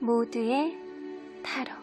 모두의 타로.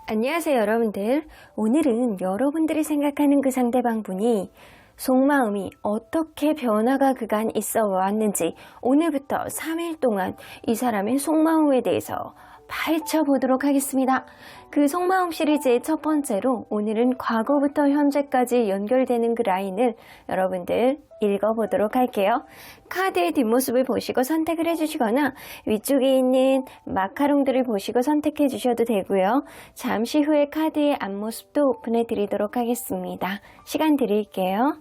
안녕하세요 여러분들. 오늘은 여러분들이 생각하는 그 상대방 분이 속마음이 어떻게 변화가 그간 있어 왔는지 오늘부터 3일 동안 이 사람의 속마음에 대해서 파헤쳐 보도록 하겠습니다. 그 속마음 시리즈의 첫 번째로 오늘은 과거부터 현재까지 연결되는 그 라인을 여러분들 읽어보도록 할게요. 카드의 뒷모습을 보시고 선택을 해주시거나 위쪽에 있는 마카롱들을 보시고 선택해 주셔도 되고요. 잠시 후에 카드의 앞모습도 오픈해 드리도록 하겠습니다. 시간 드릴게요.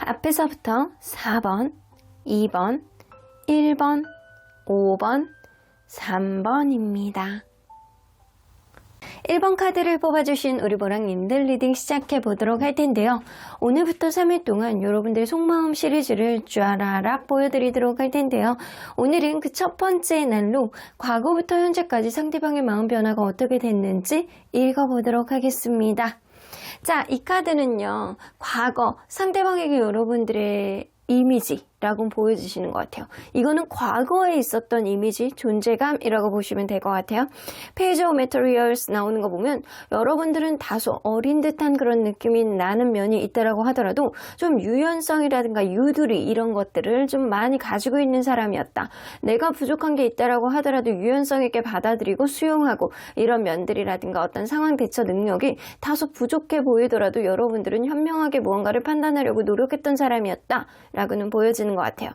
앞에서부터 4번, 2번, 1번, 5번, 3번입니다. 1번 카드를 뽑아주신 우리 보랑님들 리딩 시작해 보도록 할 텐데요. 오늘부터 3일 동안 여러분들 속마음 시리즈를 쫘라락 보여드리도록 할 텐데요. 오늘은 그 첫 번째 날로 과거부터 현재까지 상대방의 마음 변화가 어떻게 됐는지 읽어보도록 하겠습니다. 자, 이 카드는요, 과거 상대방에게 여러분들의 이미지라고 보여주시는 것 같아요. 이거는 과거에 있었던 이미지, 존재감이라고 보시면 될 것 같아요. 페이지 오브 메터리얼스 나오는 거 보면 여러분들은 다소 어린 듯한 그런 느낌이 나는 면이 있다라고 하더라도 좀 유연성이라든가 유두리 이런 것들을 좀 많이 가지고 있는 사람이었다. 내가 부족한 게 있다라고 하더라도 유연성 있게 받아들이고 수용하고 이런 면들이라든가 어떤 상황 대처 능력이 다소 부족해 보이더라도 여러분들은 현명하게 무언가를 판단하려고 노력했던 사람이었다 라고는 보여지는 것 같아요.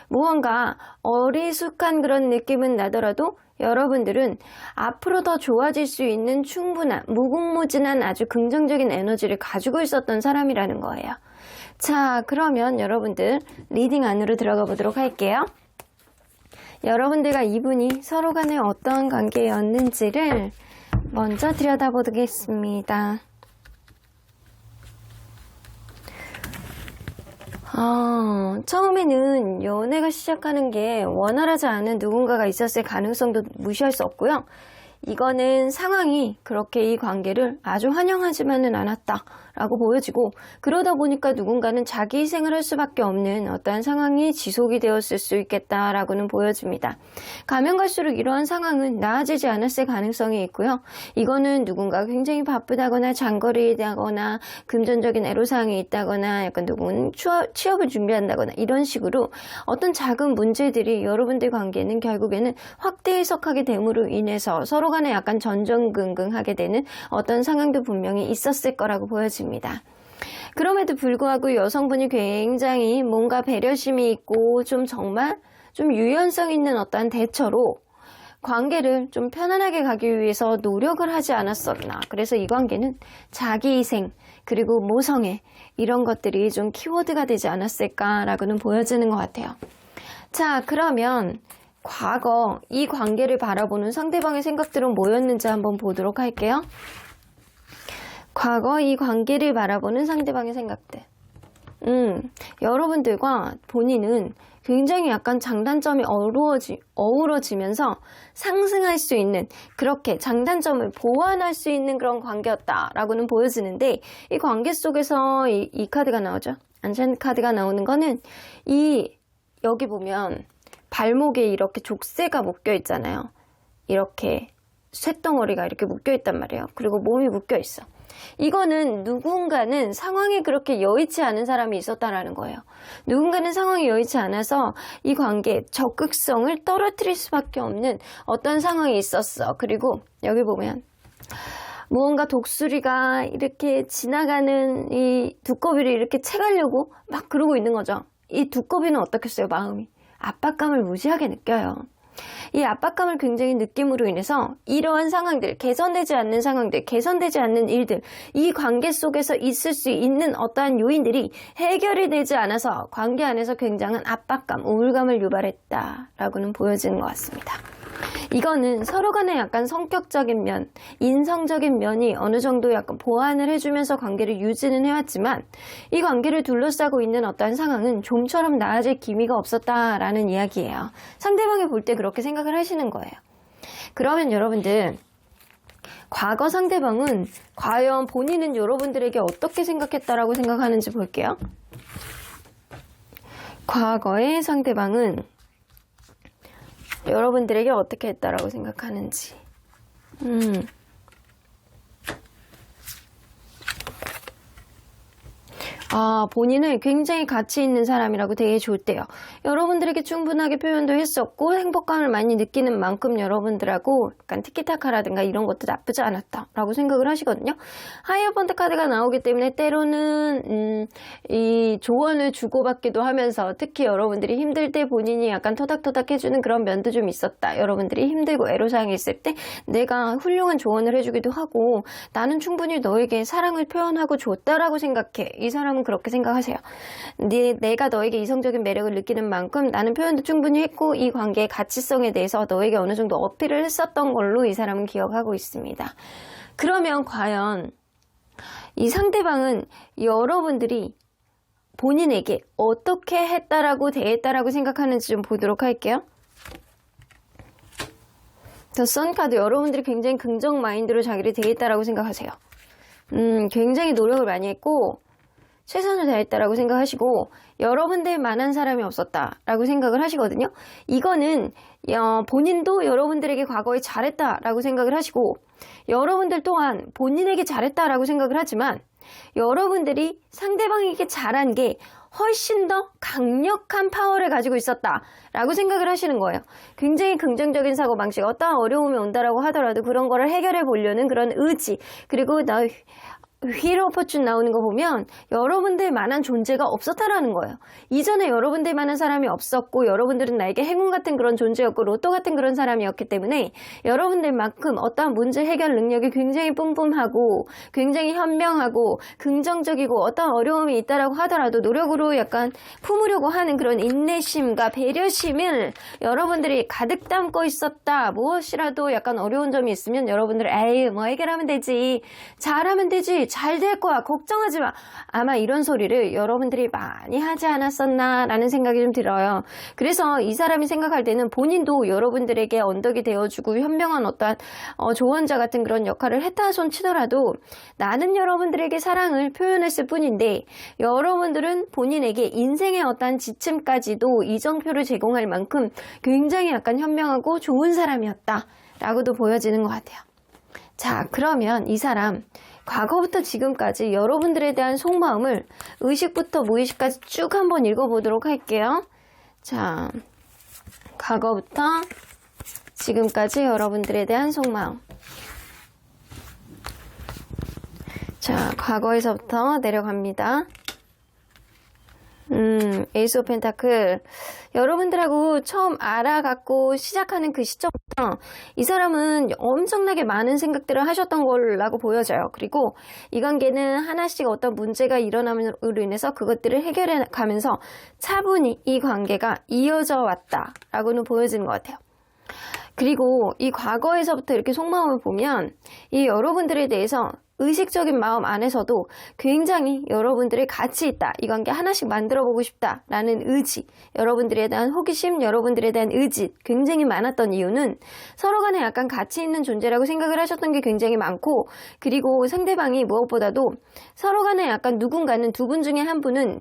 무언가 어리숙한 그런 느낌은 나더라도 여러분들은 앞으로 더 좋아질 수 있는 충분한 무궁무진한 아주 긍정적인 에너지를 가지고 있었던 사람이라는 거예요. 자, 그러면 여러분들 리딩 안으로 들어가 보도록 할게요. 여러분들과 이분이 서로 간에 어떤 관계였는지를 먼저 들여다보겠습니다. 처음에는 연애가 시작하는 게 원활하지 않은 누군가가 있었을 가능성도 무시할 수 없고요. 이거는 상황이 그렇게 이 관계를 아주 환영하지만은 않았다라고 보여지고 그러다 보니까 누군가는 자기 희생을 할 수밖에 없는 어떠한 상황이 지속이 되었을 수 있겠다라고는 보여집니다. 가면 갈수록 이러한 상황은 나아지지 않았을 가능성이 있고요. 이거는 누군가 굉장히 바쁘다거나 장거리다거나 금전적인 애로사항이 있다거나 약간 누구는 취업을 준비한다거나 이런 식으로 어떤 작은 문제들이 여러분들 관계는 결국에는 확대 해석하게 됨으로 인해서 서로 간에 약간 전전긍긍하게 되는 어떤 상황도 분명히 있었을 거라고 보여집니다. 그럼에도 불구하고 여성분이 굉장히 뭔가 배려심이 있고 정말 유연성 있는 어떠한 대처로 관계를 좀 편안하게 가기 위해서 노력을 하지 않았었나. 그래서 이 관계는 자기희생 그리고 모성애 이런 것들이 좀 키워드가 되지 않았을까라고는 보여지는 것 같아요. 자, 그러면 과거 이 관계를 바라보는 상대방의 생각들은 뭐였는지 한번 보도록 할게요. 과거 이 관계를 바라보는 상대방의 생각들. 여러분들과 본인은 굉장히 약간 장단점이 어우러지면서 상승할 수 있는 그렇게 장단점을 보완할 수 있는 그런 관계였다라고는 보여지는데 이 관계 속에서 이 카드가 나오죠. 안션 카드가 나오는 거는 여기 보면 발목에 이렇게 족쇄가 묶여 있잖아요. 이렇게 쇳덩어리가 이렇게 묶여 있단 말이에요. 그리고 몸이 묶여 있어. 이거는 누군가는 상황이 그렇게 여의치 않은 사람이 있었다라는 거예요. 누군가는 상황이 여의치 않아서 이 관계의 적극성을 떨어뜨릴 수밖에 없는 어떤 상황이 있었어. 그리고 여기 보면 무언가 독수리가 이렇게 지나가는 이 두꺼비를 이렇게 채가려고 막 그러고 있는 거죠. 이 두꺼비는 어떻겠어요? 마음이 압박감을 무지하게 느껴요. 이 압박감을 굉장히 느낌으로 인해서 이러한 상황들, 개선되지 않는 상황들, 개선되지 않는 일들, 이 관계 속에서 있을 수 있는 어떠한 요인들이 해결이 되지 않아서 관계 안에서 굉장한 압박감, 우울감을 유발했다라고는 보여지는 것 같습니다. 이거는 서로 간에 약간 성격적인 면, 인성적인 면이 어느 정도 약간 보완을 해주면서 관계를 유지는 해왔지만 이 관계를 둘러싸고 있는 어떠한 상황은 좀처럼 나아질 기미가 없었다라는 이야기예요. 상대방이 볼 때 그렇게 생각을 하시는 거예요. 그러면 여러분들, 과거 상대방은 과연 본인은 여러분들에게 어떻게 생각했다라고 생각하는지 볼게요. 과거의 상대방은 여러분들에게 어떻게 했다라고 생각하는지. 본인을 굉장히 가치 있는 사람이라고 되게 좋대요. 여러분들에게 충분하게 표현도 했었고 행복감을 많이 느끼는 만큼 여러분들하고 약간 티키타카라든가 이런 것도 나쁘지 않았다라고 생각을 하시거든요. 하이어번트 카드가 나오기 때문에 때로는 이 조언을 주고받기도 하면서 특히 여러분들이 힘들 때 본인이 약간 토닥토닥 해주는 그런 면도 좀 있었다. 여러분들이 힘들고 애로사항이 있을 때 내가 훌륭한 조언을 해주기도 하고 나는 충분히 너에게 사랑을 표현하고 줬다라고 생각해. 이 사람은 그렇게 생각하세요. 내가 너에게 이성적인 매력을 느끼는 만큼 나는 표현도 충분히 했고 이 관계의 가치성에 대해서 너에게 어느 정도 어필을 했었던 걸로 이 사람은 기억하고 있습니다. 그러면 과연 이 상대방은 여러분들이 본인에게 어떻게 했다라고 대했다라고 생각하는지 좀 보도록 할게요. 더 선카드, 여러분들이 굉장히 긍정 마인드로 자기를 대했다라고 생각하세요. 굉장히 노력을 많이 했고 최선을 다했다라고 생각하시고 여러분들만한 사람이 없었다라고 생각을 하시거든요. 이거는 본인도 여러분들에게 과거에 잘했다라고 생각을 하시고 여러분들 또한 본인에게 잘했다라고 생각을 하지만 여러분들이 상대방에게 잘한 게 훨씬 더 강력한 파워를 가지고 있었다라고 생각을 하시는 거예요. 굉장히 긍정적인 사고방식, 어떠한 어려움이 온다라고 하더라도 그런 거를 해결해 보려는 그런 의지, 그리고 휠 오브 포춘 나오는 거 보면 여러분들만한 존재가 없었다라는 거예요. 이전에 여러분들만한 사람이 없었고 여러분들은 나에게 행운 같은 그런 존재였고 로또 같은 그런 사람이었기 때문에 여러분들만큼 어떠한 문제 해결 능력이 굉장히 뿜뿜하고 굉장히 현명하고 긍정적이고 어떠한 어려움이 있다라고 하더라도 노력으로 약간 품으려고 하는 그런 인내심과 배려심을 여러분들이 가득 담고 있었다. 무엇이라도 약간 어려운 점이 있으면 여러분들 에이 뭐 해결하면 되지, 잘하면 되지, 잘 될 거야, 걱정하지 마. 아마 이런 소리를 여러분들이 많이 하지 않았었나 라는 생각이 좀 들어요. 그래서 이 사람이 생각할 때는 본인도 여러분들에게 언덕이 되어주고 현명한 어떠한 조언자 같은 그런 역할을 했다 손 치더라도 나는 여러분들에게 사랑을 표현했을 뿐인데 여러분들은 본인에게 인생의 어떠한 지침까지도 이정표를 제공할 만큼 굉장히 약간 현명하고 좋은 사람이었다 라고도 보여지는 것 같아요. 자, 그러면 이 사람 과거부터 지금까지 여러분들에 대한 속마음을 의식부터 무의식까지 쭉 한번 읽어보도록 할게요. 자, 과거부터 지금까지 여러분들에 대한 속마음. 자, 과거에서부터 내려갑니다. 에이스 오브 펜타클. 여러분들하고 처음 알아갖고 시작하는 그 시점부터 이 사람은 엄청나게 많은 생각들을 하셨던 걸라고 보여져요. 그리고 이 관계는 하나씩 어떤 문제가 일어남으로 인해서 그것들을 해결해 가면서 차분히 이 관계가 이어져 왔다라고는 보여지는 것 같아요. 그리고 이 과거에서부터 이렇게 속마음을 보면 이 여러분들에 대해서 의식적인 마음 안에서도 굉장히 여러분들의 가치 있다, 이 관계 하나씩 만들어보고 싶다라는 의지, 여러분들에 대한 호기심, 여러분들에 대한 의지 굉장히 많았던 이유는 서로 간에 약간 가치 있는 존재라고 생각을 하셨던 게 굉장히 많고, 그리고 상대방이 무엇보다도 서로 간에 약간 누군가는 두 분 중에 한 분은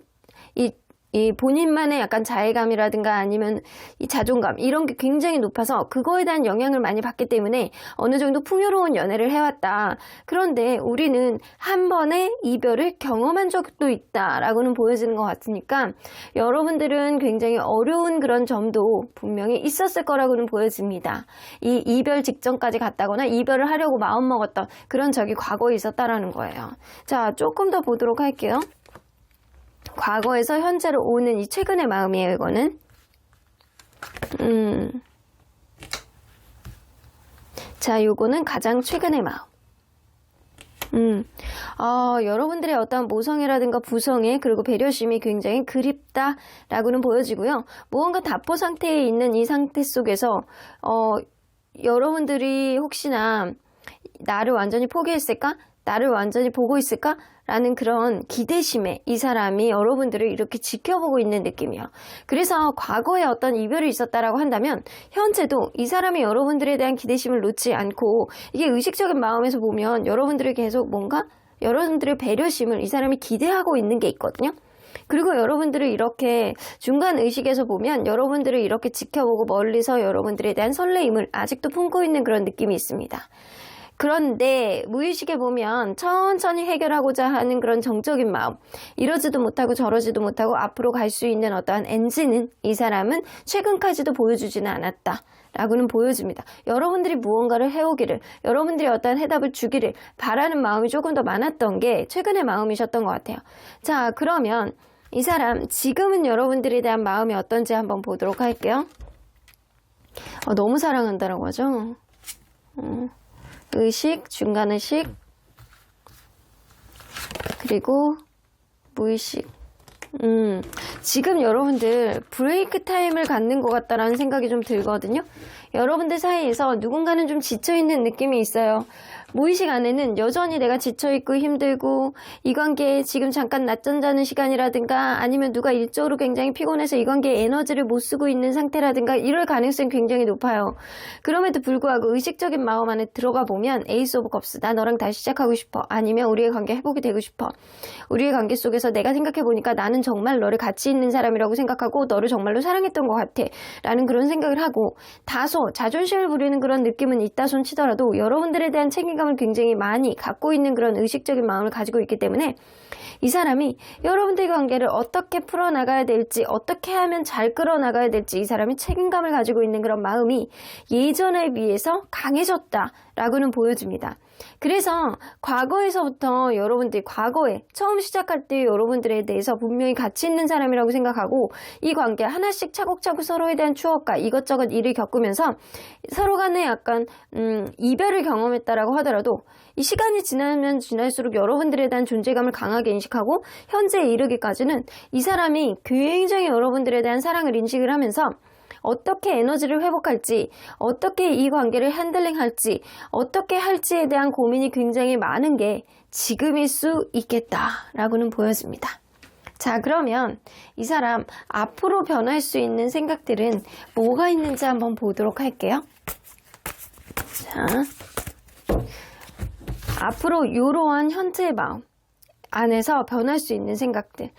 이 본인만의 약간 자애감이라든가 아니면 이 자존감 이런 게 굉장히 높아서 그거에 대한 영향을 많이 받기 때문에 어느 정도 풍요로운 연애를 해왔다. 그런데 우리는 한 번의 이별을 경험한 적도 있다라고는 보여지는 것 같으니까 여러분들은 굉장히 어려운 그런 점도 분명히 있었을 거라고는 보여집니다. 이 이별 직전까지 갔다거나 이별을 하려고 마음먹었던 그런 적이 과거에 있었다라는 거예요. 자, 조금 더 보도록 할게요. 과거에서 현재로 오는 이 최근의 마음이에요, 이거는. 자, 요거는 가장 최근의 마음. 여러분들의 어떤 모성애라든가 부성애 그리고 배려심이 굉장히 그립다라고는 보여지고요. 무언가 답보 상태에 있는 이 상태 속에서 여러분들이 혹시나 나를 완전히 포기했을까? 나를 완전히 보고 있을까? 라는 그런 기대심에 이 사람이 여러분들을 이렇게 지켜보고 있는 느낌이에요. 그래서 과거에 어떤 이별이 있었다라고 한다면 현재도 이 사람이 여러분들에 대한 기대심을 놓지 않고, 이게 의식적인 마음에서 보면 여러분들이 계속 뭔가 여러분들의 배려심을 이 사람이 기대하고 있는 게 있거든요. 그리고 여러분들을 이렇게 중간 의식에서 보면 여러분들을 이렇게 지켜보고 멀리서 여러분들에 대한 설레임을 아직도 품고 있는 그런 느낌이 있습니다. 그런데 무의식에 보면 천천히 해결하고자 하는 그런 정적인 마음, 이러지도 못하고 저러지도 못하고 앞으로 갈 수 있는 어떠한 엔진은 이 사람은 최근까지도 보여주지는 않았다 라고는 보여집니다. 여러분들이 무언가를 해오기를, 여러분들이 어떠한 해답을 주기를 바라는 마음이 조금 더 많았던 게 최근의 마음이셨던 것 같아요. 자, 그러면 이 사람 지금은 여러분들에 대한 마음이 어떤지 한번 보도록 할게요. 너무 사랑한다라고 하죠. 의식, 중간의식, 그리고 무의식. 지금 여러분들 브레이크 타임을 갖는 것 같다라는 생각이 좀 들거든요. 여러분들 사이에서 누군가는 좀 지쳐있는 느낌이 있어요. 무의식 안에는 여전히 내가 지쳐있고 힘들고, 이 관계에 지금 잠깐 낮잠 자는 시간이라든가 아니면 누가 일적으로 굉장히 피곤해서 이 관계에 에너지를 못 쓰고 있는 상태라든가 이럴 가능성이 굉장히 높아요. 그럼에도 불구하고 의식적인 마음 안에 들어가 보면 에이스 오브 컵스, 나 너랑 다시 시작하고 싶어, 아니면 우리의 관계 회복이 되고 싶어, 우리의 관계 속에서 내가 생각해보니까 나는 정말 너를 가치 있는 사람이라고 생각하고 너를 정말로 사랑했던 것 같아 라는 그런 생각을 하고, 다소 자존심을 부리는 그런 느낌은 있다 손 치더라도 여러분들에 대한 책임감을 굉장히 많이 갖고 있는 그런 의식적인 마음을 가지고 있기 때문에 이 사람이 여러분들의 관계를 어떻게 풀어나가야 될지, 어떻게 하면 잘 끌어나가야 될지 이 사람이 책임감을 가지고 있는 그런 마음이 예전에 비해서 강해졌다라고는 보여집니다. 그래서 과거에서부터 여러분들이 과거에 처음 시작할 때 여러분들에 대해서 분명히 가치 있는 사람이라고 생각하고, 이 관계 하나씩 차곡차곡 서로에 대한 추억과 이것저것 일을 겪으면서 서로 간에 약간 이별을 경험했다라고 하더라도 이 시간이 지나면 지날수록 여러분들에 대한 존재감을 강하게 인식하고 현재에 이르기까지는 이 사람이 굉장히 여러분들에 대한 사랑을 인식을 하면서 어떻게 에너지를 회복할지, 어떻게 이 관계를 핸들링할지, 어떻게 할지에 대한 고민이 굉장히 많은 게 지금일 수 있겠다라고는 보여집니다. 자, 그러면 이 사람 앞으로 변할 수 있는 생각들은 뭐가 있는지 한번 보도록 할게요. 자, 앞으로 이러한 현재의 마음 안에서 변할 수 있는 생각들.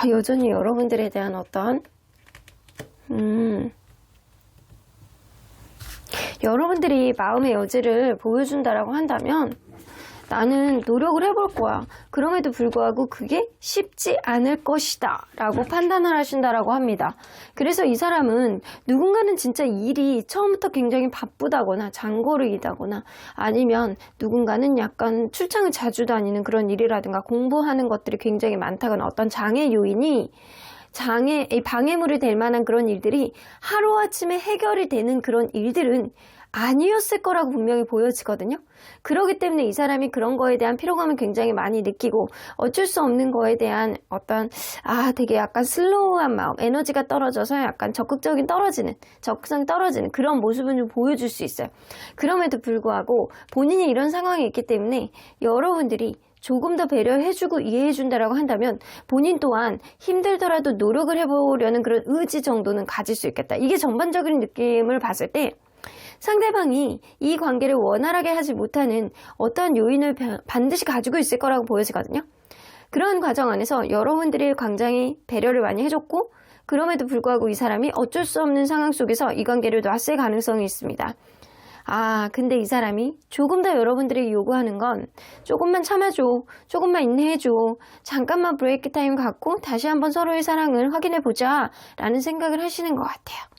여전히 여러분들에 대한 어떤 여러분들이 마음의 여지를 보여준다라고 한다면 나는 노력을 해볼 거야. 그럼에도 불구하고 그게 쉽지 않을 것이다 라고 판단을 하신다라고 합니다. 그래서 이 사람은 누군가는 진짜 일이 처음부터 굉장히 바쁘다거나 장거리이다거나, 아니면 누군가는 약간 출장을 자주 다니는 그런 일이라든가 공부하는 것들이 굉장히 많다거나 어떤 장애 요인이 방해물이 될 만한 그런 일들이 하루아침에 해결이 되는 그런 일들은 아니었을 거라고 분명히 보여지거든요. 그렇기 때문에 이 사람이 그런 거에 대한 피로감을 굉장히 많이 느끼고 어쩔 수 없는 거에 대한 어떤 되게 약간 슬로우한 마음, 에너지가 떨어져서 약간 적극성이 떨어지는 그런 모습을 좀 보여줄 수 있어요. 그럼에도 불구하고 본인이 이런 상황에 있기 때문에 여러분들이 조금 더 배려해주고 이해해준다라고 한다면 본인 또한 힘들더라도 노력을 해보려는 그런 의지 정도는 가질 수 있겠다. 이게 전반적인 느낌을 봤을 때 상대방이 이 관계를 원활하게 하지 못하는 어떠한 요인을 반드시 가지고 있을 거라고 보여지거든요. 그런 과정 안에서 여러분들이 굉장히 배려를 많이 해줬고, 그럼에도 불구하고 이 사람이 어쩔 수 없는 상황 속에서 이 관계를 놨을 가능성이 있습니다. 근데 이 사람이 조금 더 여러분들이 요구하는 건 조금만 참아줘, 조금만 인내해줘, 잠깐만 브레이크 타임 갖고 다시 한번 서로의 사랑을 확인해보자 라는 생각을 하시는 것 같아요.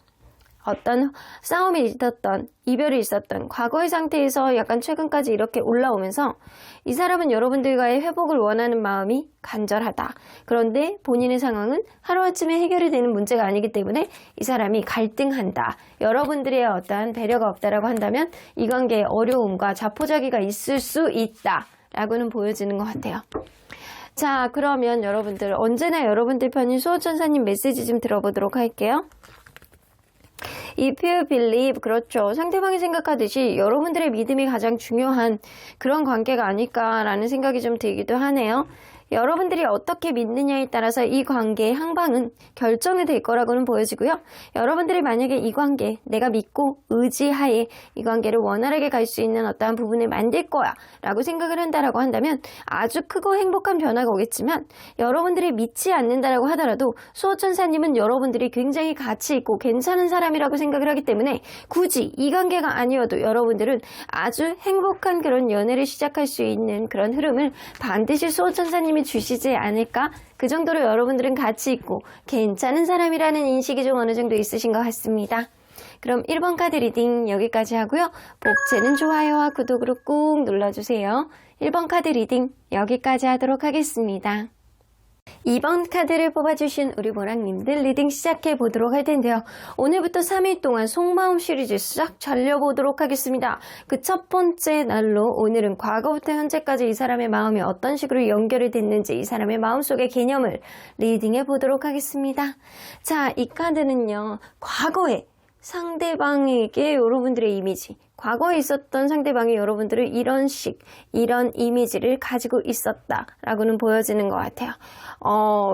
어떤 싸움이 있었던, 이별이 있었던 과거의 상태에서 약간 최근까지 이렇게 올라오면서 이 사람은 여러분들과의 회복을 원하는 마음이 간절하다. 그런데 본인의 상황은 하루아침에 해결이 되는 문제가 아니기 때문에 이 사람이 갈등한다. 여러분들의 어떠한 배려가 없다라고 한다면 이 관계에 어려움과 자포자기가 있을 수 있다 라고는 보여지는 것 같아요. 자, 그러면 여러분들 언제나 여러분들 편인 수호천사님 메시지 좀 들어보도록 할게요. If you believe, 그렇죠. 상대방이 생각하듯이 여러분들의 믿음이 가장 중요한 그런 관계가 아닐까라는 생각이 좀 들기도 하네요. 여러분들이 어떻게 믿느냐에 따라서 이 관계의 항방은 결정이 될 거라고는 보여지고요. 여러분들이 만약에 이 관계, 내가 믿고 의지하에 이 관계를 원활하게 갈 수 있는 어떠한 부분을 만들 거야 라고 생각을 한다라고 한다면 아주 크고 행복한 변화가 오겠지만, 여러분들이 믿지 않는다라고 하더라도 수호천사님은 여러분들이 굉장히 가치 있고 괜찮은 사람이라고 생각을 하기 때문에 굳이 이 관계가 아니어도 여러분들은 아주 행복한 그런 연애를 시작할 수 있는 그런 흐름을 반드시 수호천사님이 주시지 않을까? 그 정도로 여러분들은 가치 있고 괜찮은 사람이라는 인식이 좀 어느 정도 있으신 것 같습니다. 그럼 1번 카드 리딩 여기까지 하고요. 복채는 좋아요와 구독으로 꾹 눌러주세요. 1번 카드 리딩 여기까지 하도록 하겠습니다. 2번 카드를 뽑아주신 우리 보랑님들 리딩 시작해 보도록 할 텐데요. 오늘부터 3일 동안 속마음 시리즈 싹 잘려보도록 하겠습니다. 그 첫 번째 날로 오늘은 과거부터 현재까지 이 사람의 마음이 어떤 식으로 연결이 됐는지 이 사람의 마음속의 개념을 리딩해 보도록 하겠습니다. 자, 이 카드는요. 과거에 상대방에게 여러분들의 이미지, 과거에 있었던 상대방이 여러분들을 이런 이미지를 가지고 있었다라고는 보여지는 것 같아요.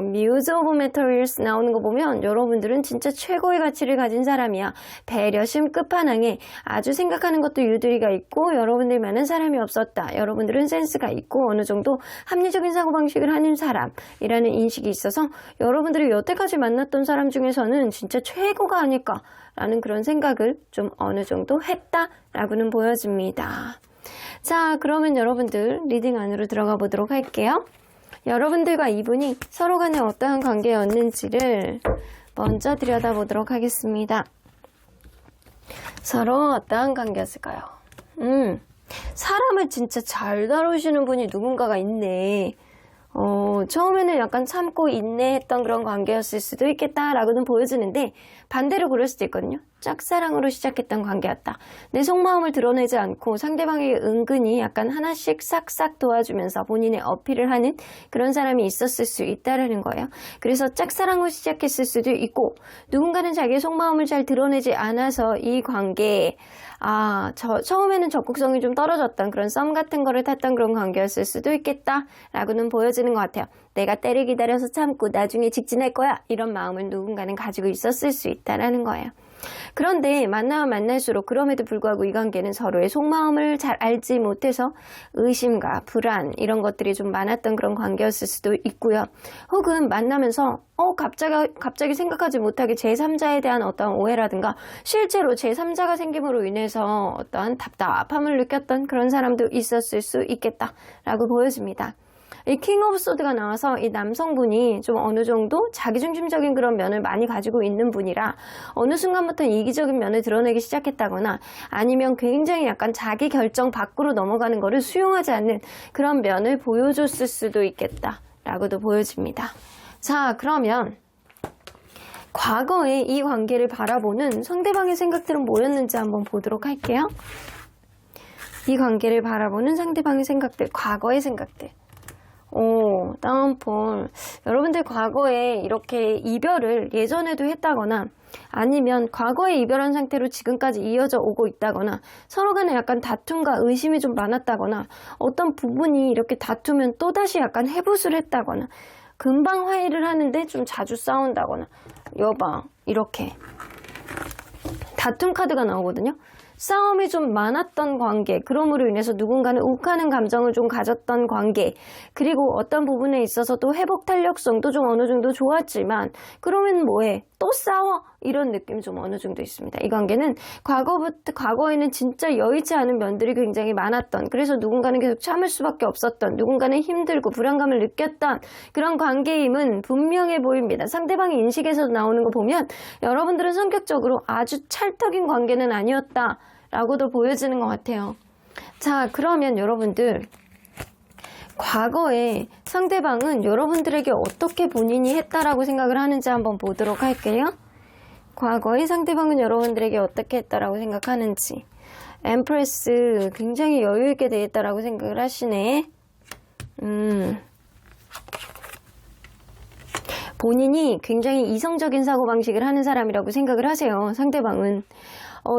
뮤즈 오브 메터리얼스 나오는 거 보면 여러분들은 진짜 최고의 가치를 가진 사람이야. 배려심 끝판왕에 아주 생각하는 것도 유두리가 있고 여러분들만한 사람이 없었다. 여러분들은 센스가 있고 어느 정도 합리적인 사고방식을 하는 사람이라는 인식이 있어서 여러분들이 여태까지 만났던 사람 중에서는 진짜 최고가 아닐까 라는 그런 생각을 좀 어느 정도 했다라고는 보여집니다. 자, 그러면 여러분들 리딩 안으로 들어가 보도록 할게요. 여러분들과 이분이 서로 간에 어떠한 관계였는지를 먼저 들여다보도록 하겠습니다. 서로 어떠한 관계였을까요? 사람을 진짜 잘 다루시는 분이 누군가가 있네. 처음에는 약간 참고 인내했던 그런 관계였을 수도 있겠다라고는 보여지는데 반대로 그럴 수도 있거든요. 짝사랑으로 시작했던 관계였다. 내 속마음을 드러내지 않고 상대방에게 은근히 약간 하나씩 싹싹 도와주면서 본인의 어필을 하는 그런 사람이 있었을 수 있다라는 거예요. 그래서 짝사랑으로 시작했을 수도 있고 누군가는 자기의 속마음을 잘 드러내지 않아서 이 관계에 처음에는 적극성이 좀 떨어졌던 그런 썸 같은 거를 탔던 그런 관계였을 수도 있겠다라고는 보여지는 것 같아요. 내가 때를 기다려서 참고 나중에 직진할 거야 이런 마음을 누군가는 가지고 있었을 수 있다라는 거예요. 그런데 만나면 만날수록 그럼에도 불구하고 이 관계는 서로의 속마음을 잘 알지 못해서 의심과 불안 이런 것들이 좀 많았던 그런 관계였을 수도 있고요. 혹은 만나면서 갑자기 생각하지 못하게 제3자에 대한 어떤 오해라든가 실제로 제3자가 생김으로 인해서 어떠한 답답함을 느꼈던 그런 사람도 있었을 수 있겠다라고 보여집니다. 이 킹 오브 소드가 나와서 이 남성분이 좀 어느 정도 자기중심적인 그런 면을 많이 가지고 있는 분이라 어느 순간부터 이기적인 면을 드러내기 시작했다거나 아니면 굉장히 약간 자기 결정 밖으로 넘어가는 거를 수용하지 않는 그런 면을 보여줬을 수도 있겠다라고도 보여집니다. 자, 그러면 과거에 이 관계를 바라보는 상대방의 생각들은 뭐였는지 한번 보도록 할게요. 이 관계를 바라보는 상대방의 생각들, 과거의 생각들. 다운폴. 여러분들 과거에 이렇게 이별을 예전에도 했다거나 아니면 과거에 이별한 상태로 지금까지 이어져 오고 있다거나 서로 간에 약간 다툼과 의심이 좀 많았다거나 어떤 부분이 이렇게 다투면 또다시 약간 해붓을 했다거나 금방 화해를 하는데 좀 자주 싸운다거나 여봐 이렇게 다툼 카드가 나오거든요. 싸움이 좀 많았던 관계, 그럼으로 인해서 누군가는 욱하는 감정을 좀 가졌던 관계, 그리고 어떤 부분에 있어서도 회복 탄력성도 좀 어느 정도 좋았지만 그러면 뭐해? 또 싸워? 이런 느낌이 좀 어느 정도 있습니다. 이 관계는 과거에는 진짜 여의치 않은 면들이 굉장히 많았던, 그래서 누군가는 계속 참을 수밖에 없었던, 누군가는 힘들고 불안감을 느꼈던 그런 관계임은 분명해 보입니다. 상대방의 인식에서 나오는 거 보면 여러분들은 성격적으로 아주 찰떡인 관계는 아니었다 라고도 보여지는 것 같아요. 자, 그러면 여러분들 과거에 상대방은 여러분들에게 어떻게 본인이 했다라고 생각을 하는지 한번 보도록 할게요. 과거에 상대방은 여러분들에게 어떻게 했다라고 생각하는지. 엠프레스 굉장히 여유있게 대했다라고 생각을 하시네. 본인이 굉장히 이성적인 사고방식을 하는 사람이라고 생각을 하세요. 상대방은.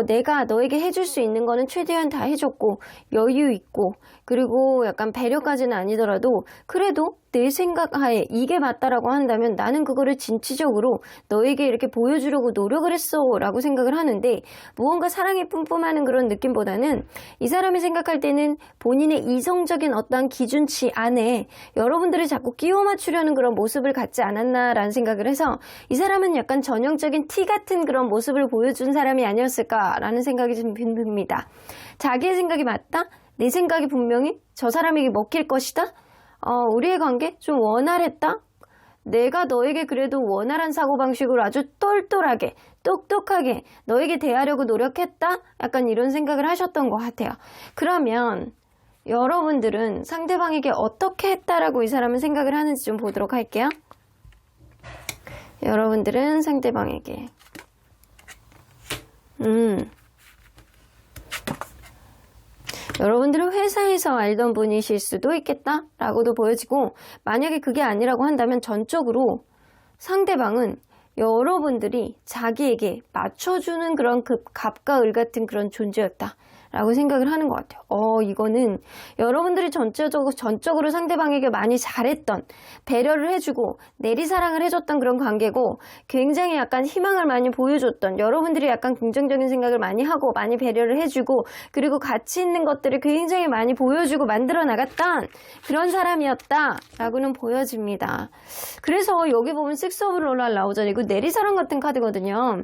내가 너에게 해줄 수 있는 거는 최대한 다 해줬고 여유 있고 그리고 약간 배려까지는 아니더라도 그래도 내 생각하에 이게 맞다라고 한다면 나는 그거를 진취적으로 너에게 이렇게 보여주려고 노력을 했어 라고 생각을 하는데 무언가 사랑이 뿜뿜하는 그런 느낌보다는 이 사람이 생각할 때는 본인의 이성적인 어떠한 기준치 안에 여러분들을 자꾸 끼워 맞추려는 그런 모습을 갖지 않았나라는 생각을 해서 이 사람은 약간 전형적인 티 같은 그런 모습을 보여준 사람이 아니었을까라는 생각이 좀 듭니다. 자기의 생각이 맞다? 내 생각이 분명히 저 사람에게 먹힐 것이다? 우리의 관계 좀 원활했다? 내가 너에게 그래도 원활한 사고방식으로 아주 똘똘하게 똑똑하게 너에게 대하려고 노력했다? 약간 이런 생각을 하셨던 것 같아요. 그러면 여러분들은 상대방에게 어떻게 했다라고 이 사람은 생각을 하는지 좀 보도록 할게요. 여러분들은 상대방에게 여러분들은 회사에서 알던 분이실 수도 있겠다라고도 보여지고 만약에 그게 아니라고 한다면 전적으로 상대방은 여러분들이 자기에게 맞춰주는 그런 그 갑과 을 같은 그런 존재였다 라고 생각을 하는 것 같아요. 이거는 여러분들이 전적으로 상대방에게 많이 잘했던, 배려를 해주고 내리사랑을 해줬던 그런 관계고 굉장히 약간 희망을 많이 보여줬던, 여러분들이 약간 긍정적인 생각을 많이 하고 많이 배려를 해주고 그리고 가치 있는 것들을 굉장히 많이 보여주고 만들어 나갔던 그런 사람이었다 라고는 보여집니다. 그래서 여기 보면 식스 오브 로랄 나오잖아요. 이거 내리사랑 같은 카드거든요.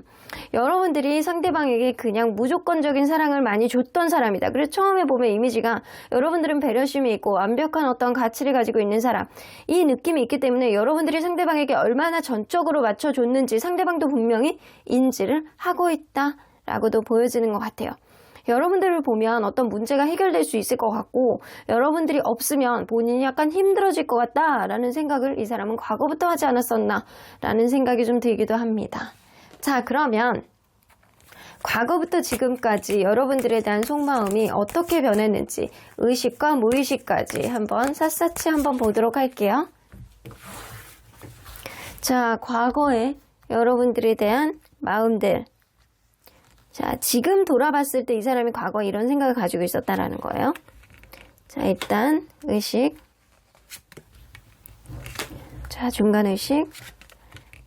여러분들이 상대방에게 그냥 무조건적인 사랑을 많이 줬던 사람이다. 그래서 처음에 보면 이미지가 여러분들은 배려심이 있고 완벽한 어떤 가치를 가지고 있는 사람, 이 느낌이 있기 때문에 여러분들이 상대방에게 얼마나 전적으로 맞춰줬는지 상대방도 분명히 인지를 하고 있다라고도 보여지는 것 같아요. 여러분들을 보면 어떤 문제가 해결될 수 있을 것 같고 여러분들이 없으면 본인이 약간 힘들어질 것 같다라는 생각을 이 사람은 과거부터 하지 않았었나 라는 생각이 좀 들기도 합니다. 자, 그러면 과거부터 지금까지 여러분들에 대한 속마음이 어떻게 변했는지 의식과 무의식까지 한번 샅샅이 한번 보도록 할게요. 자, 과거에 여러분들에 대한 마음들. 자, 지금 돌아봤을 때 이 사람이 과거에 이런 생각을 가지고 있었다라는 거예요. 자, 일단 의식. 자, 중간의식.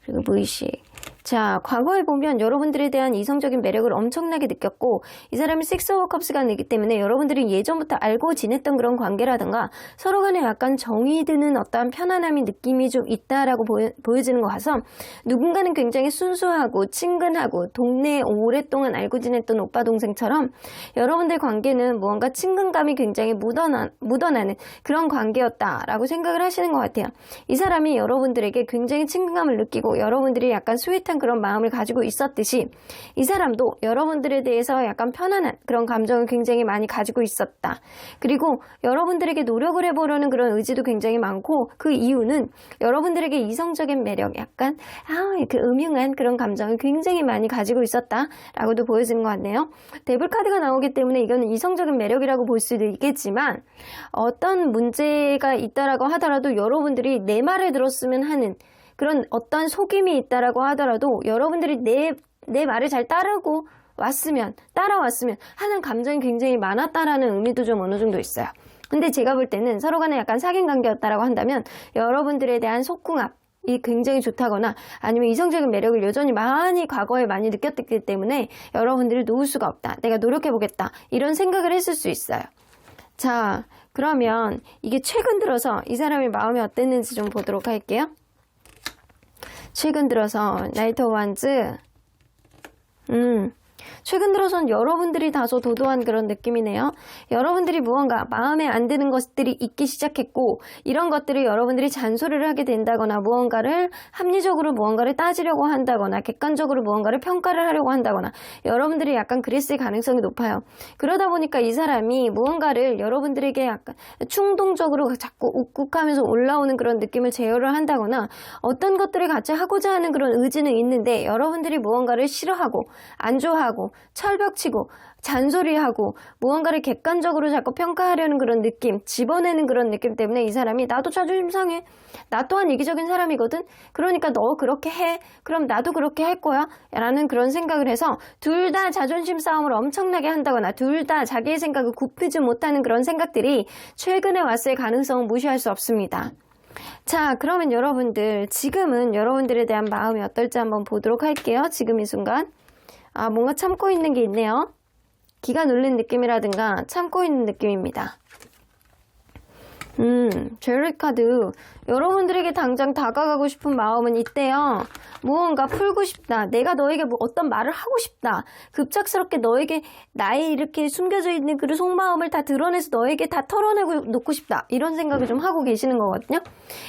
그리고 무의식. 자, 과거에 보면 여러분들에 대한 이성적인 매력을 엄청나게 느꼈고 이 사람이 식스 오브 컵스가 되기 때문에 여러분들이 예전부터 알고 지냈던 그런 관계라든가 서로 간에 약간 정이 드는 어떠한 편안함이 느낌이 좀 있다라고 보여지는 것 같아서 누군가는 굉장히 순수하고 친근하고 동네에 오랫동안 알고 지냈던 오빠 동생처럼 여러분들 관계는 무언가 친근감이 굉장히 묻어나는 그런 관계였다라고 생각을 하시는 것 같아요. 이 사람이 여러분들에게 굉장히 친근감을 느끼고 여러분들이 약간 스윗한 그런 마음을 가지고 있었듯이 이 사람도 여러분들에 대해서 약간 편안한 그런 감정을 굉장히 많이 가지고 있었다. 그리고 여러분들에게 노력을 해보려는 그런 의지도 굉장히 많고 그 이유는 여러분들에게 이성적인 매력, 약간 그 음흉한 그런 감정을 굉장히 많이 가지고 있었다라고도 보여지는 것 같네요. 데블 카드가 나오기 때문에 이거는 이성적인 매력이라고 볼 수도 있겠지만 어떤 문제가 있다라고 하더라도 여러분들이 내 말을 들었으면 하는 그런 어떤 속임이 있다라고 하더라도 여러분들이 내 말을 잘 따라왔으면 하는 감정이 굉장히 많았다라는 의미도 좀 어느 정도 있어요. 근데 제가 볼 때는 서로 간에 약간 사귄 관계였다라고 한다면 여러분들에 대한 속궁합이 굉장히 좋다거나 아니면 이성적인 매력을 여전히 과거에 많이 느꼈기 때문에 여러분들이 놓을 수가 없다. 내가 노력해보겠다. 이런 생각을 했을 수 있어요. 자, 그러면 이게 최근 들어서 이 사람의 마음이 어땠는지 좀 보도록 할게요. 최근 들어서 나이트 오브 완즈 최근 들어선 여러분들이 다소 도도한 그런 느낌이네요. 여러분들이 무언가 마음에 안 드는 것들이 있기 시작했고 이런 것들을 여러분들이 잔소리를 하게 된다거나 무언가를 합리적으로 무언가를 따지려고 한다거나 객관적으로 무언가를 평가를 하려고 한다거나 여러분들이 약간 그랬을 가능성이 높아요. 그러다 보니까 이 사람이 무언가를 여러분들에게 약간 충동적으로 자꾸 욱욱하면서 올라오는 그런 느낌을 제어를 한다거나 어떤 것들을 같이 하고자 하는 그런 의지는 있는데 여러분들이 무언가를 싫어하고 안 좋아하고 비판하고 철벽치고 잔소리하고 무언가를 객관적으로 자꾸 평가하려는 그런 느낌, 집어내는 그런 느낌 때문에 이 사람이 나도 자존심 상해. 나 또한 이기적인 사람이거든. 그러니까 너 그렇게 해. 그럼 나도 그렇게 할 거야. 라는 그런 생각을 해서 둘 다 자존심 싸움을 엄청나게 한다거나 둘 다 자기의 생각을 굽히지 못하는 그런 생각들이 최근에 왔을 가능성은 무시할 수 없습니다. 자, 그러면 여러분들 지금은 여러분들에 대한 마음이 어떨지 한번 보도록 할게요. 지금 이 순간 뭔가 참고 있는 게 있네요. 기가 눌린 느낌이라든가 참고 있는 느낌입니다. 젤리 카드. 여러분들에게 당장 다가가고 싶은 마음은 있대요. 무언가 풀고 싶다. 내가 너에게 어떤 말을 하고 싶다. 급작스럽게 너에게 나의 이렇게 숨겨져 있는 그 속마음을 다 드러내서 너에게 다 털어내고 놓고 싶다. 이런 생각을 좀 하고 계시는 거거든요.